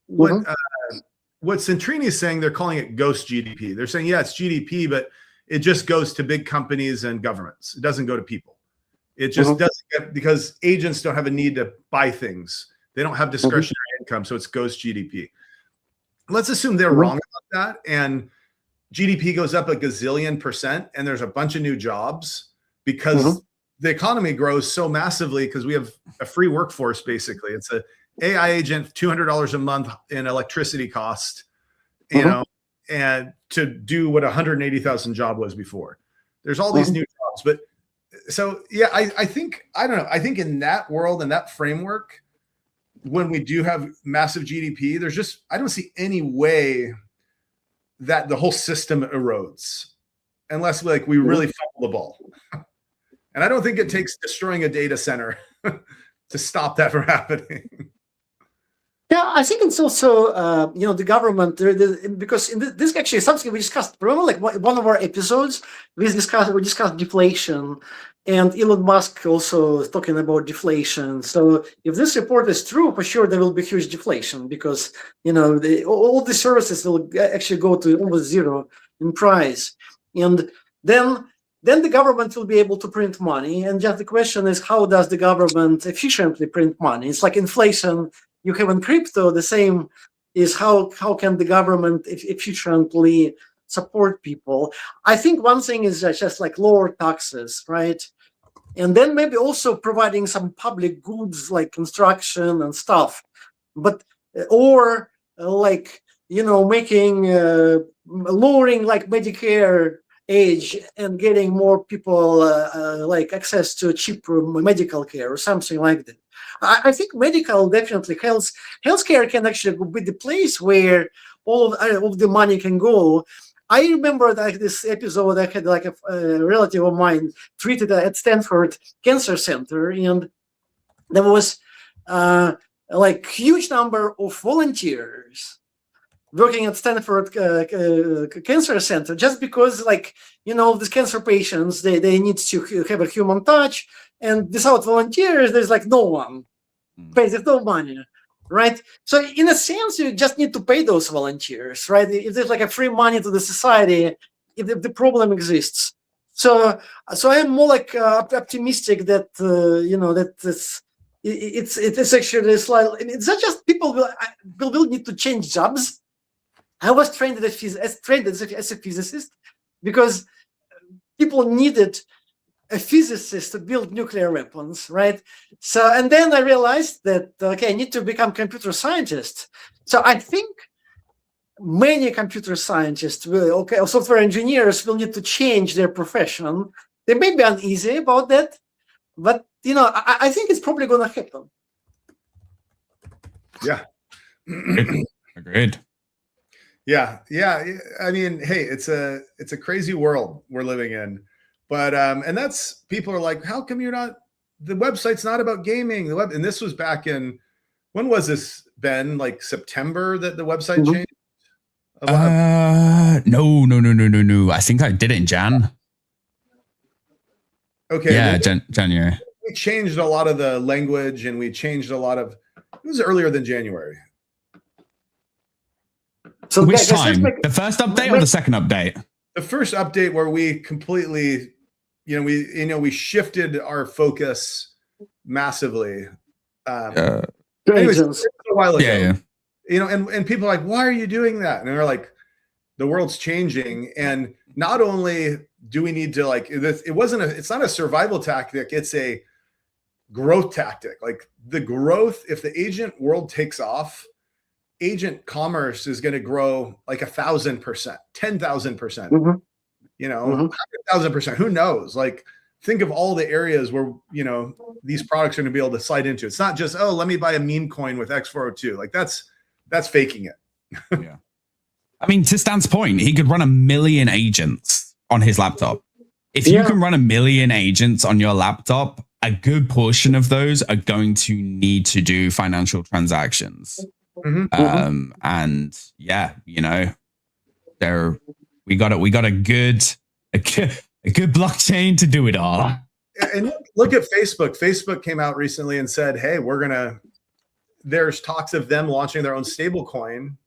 Centrini is saying, they're calling it ghost GDP. They're saying, yeah, it's GDP, but it just goes to big companies and governments. It doesn't go to people. It just doesn't get, because agents don't have a need to buy things. They don't have discretionary income, so it's ghost GDP. Let's assume they're wrong about that, and GDP goes up a gazillion %, and there's a bunch of new jobs because the economy grows so massively because we have a free workforce, basically. It's a AI agent, $200 a month in electricity cost, you know, and to do what 180,000 job was before. There's all these new jobs. But so, yeah, I think, I don't know. I think in that world and that framework, when we do have massive GDP, there's just, I don't see any way that the whole system erodes unless like we really fumble the ball. And I don't think it takes destroying a data center to stop that from happening. Yeah, I think it's also, you know, the government, because in this actually something we discussed. Remember, like one of our episodes, we discussed deflation, and Elon Musk also is talking about deflation. So if this report is true, for sure there will be huge deflation because, you know, all the services will actually go to almost zero in price, and then the government will be able to print money. And just the question is, how does the government efficiently print money? It's like inflation you have in crypto. The same is how can the government efficiently support people? I think one thing is just like lower taxes, right? And then maybe also providing some public goods like construction and stuff, but or like, you know, making lowering like Medicare age and getting more people like access to cheaper medical care or something like that. I think medical, definitely healthcare can actually be the place where all of the money can go. I remember that this episode, I had like a relative of mine treated at Stanford Cancer Center, and there was like huge number of volunteers working at Stanford Cancer Center, just because, like, you know, these cancer patients, they need to have a human touch, and without volunteers, there's like no one pays, there's no money, right? So in a sense, you just need to pay those volunteers, right? If there's like a free money to the society, if the problem exists. So I'm more like optimistic that you know, that it's actually it's not just people will need to change jobs. I was trained as a physicist because people needed a physicist to build nuclear weapons, right? So, and then I realized that, okay, I need to become computer scientist. So I think many computer scientists will, or software engineers will need to change their profession. They may be uneasy about that, but, you know, I think it's probably going to happen. Yeah. Agreed. Yeah. I mean, hey, it's a crazy world we're living in, but and that's, people are like, how come you're not? The website's not about gaming. And this was back in, when was this, Ben? Like September that the website changed. No. I think I did it in Jan. Okay. Yeah, January. We changed a lot of the language, and we changed a lot of. It was earlier than January. So Which guys, let's time? make- The first update or the second update? The first update where we completely, we shifted our focus massively. Anyways, agents. a while ago, Yeah. and people are like, why are you doing that? And they're like, the world's changing, and not only do we need to it's not a survival tactic, it's a growth tactic. Like the growth, if the agent world takes off, agent commerce is going to grow like 1,000%, 10,000%, Mm-hmm. 100,000%. Who knows? Like, think of all the areas where, these products are going to be able to slide into. It's not just, oh, let me buy a meme coin with X402. Like that's faking it. Yeah. I mean, to Stan's point, he could run 1 million agents on his laptop. If you can run 1 million agents on your laptop, a good portion of those are going to need to do financial transactions. Mm-hmm. And yeah, we got a good blockchain to do it all. And look at Facebook. Facebook came out recently and said, hey, there's talks of them launching their own stable coin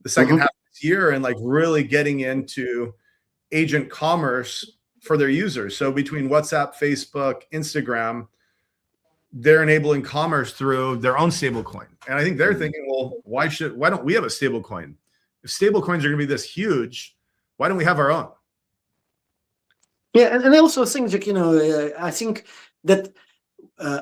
the second half of this year, and like really getting into agent commerce for their users. So between WhatsApp, Facebook, Instagram, they're enabling commerce through their own stable coin. And I think they're thinking, well, why don't we have a stable coin? If stable coins are going to be this huge, why don't we have our own? Yeah, and I also think that, I think that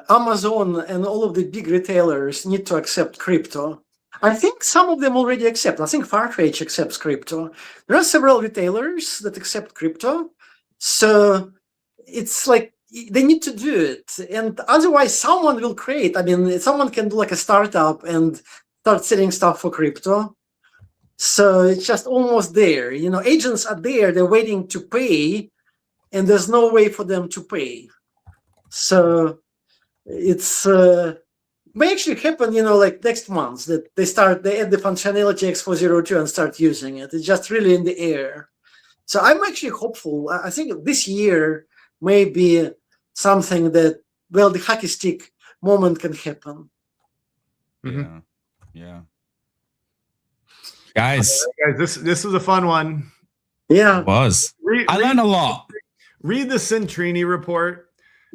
Amazon and all of the big retailers need to accept crypto. I think some of them already accept. I think Farfetch accepts crypto. There are several retailers that accept crypto. So it's like they need to do it. And otherwise someone will create. I mean, someone can do like a startup and start selling stuff for crypto. So it's just almost there. Agents are there. They're waiting to pay. And there's no way for them to pay. So it's may actually happen, like next month, that they add the functionality X402 and start using it. It's just really in the air. So I'm actually hopeful. I think this year may be something that, the hockey stick moment can happen. Mm-hmm. Yeah. Guys, this was a fun one. Yeah. It was. I learned a lot. Read the Centrini report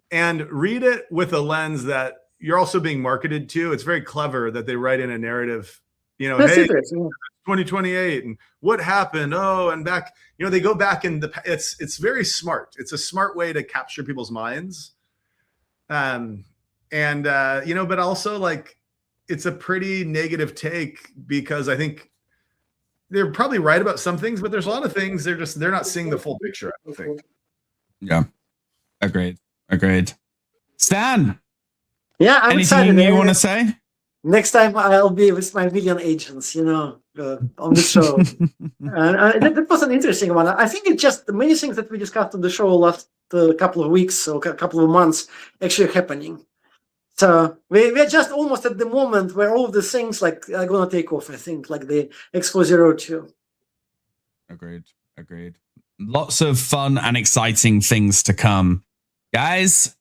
and read it with a lens that you're also being marketed to. It's very clever that they write in a narrative, hey, 2028 and what happened? Oh, and back, they go back in it's very smart. It's a smart way to capture people's minds. But also like it's a pretty negative take, because I think they're probably right about some things, but there's a lot of things they're not seeing the full picture, I think. Yeah. Agreed. Stan. Yeah, I'm anything excited. You want to say? Next time I'll be with my million agents, on the show. That was an interesting one. I think it's just many things that we discussed on the show last couple of weeks or couple of months actually happening. So we're just almost at the moment where all of the things are going to take off, I think, like the X402. Agreed. Lots of fun and exciting things to come. Guys,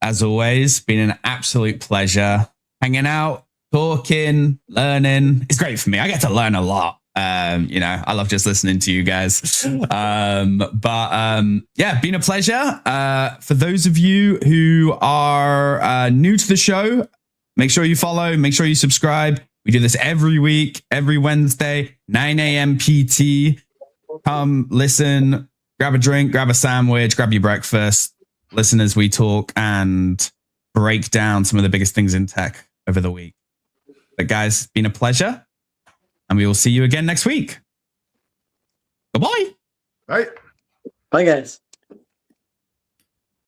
as always, been an absolute pleasure hanging out, talking, learning. It's great for me. I get to learn a lot. I love just listening to you guys. Yeah, been a pleasure. For those of you who are new to the show, make sure you follow, make sure you subscribe. We do this every week, every Wednesday, 9 a.m. PT. Come listen, grab a drink, grab a sandwich, grab your breakfast, listen as we talk and break down some of the biggest things in tech over the week. But guys, it's been a pleasure. And we will see you again next week. Goodbye. Bye. Bye, guys.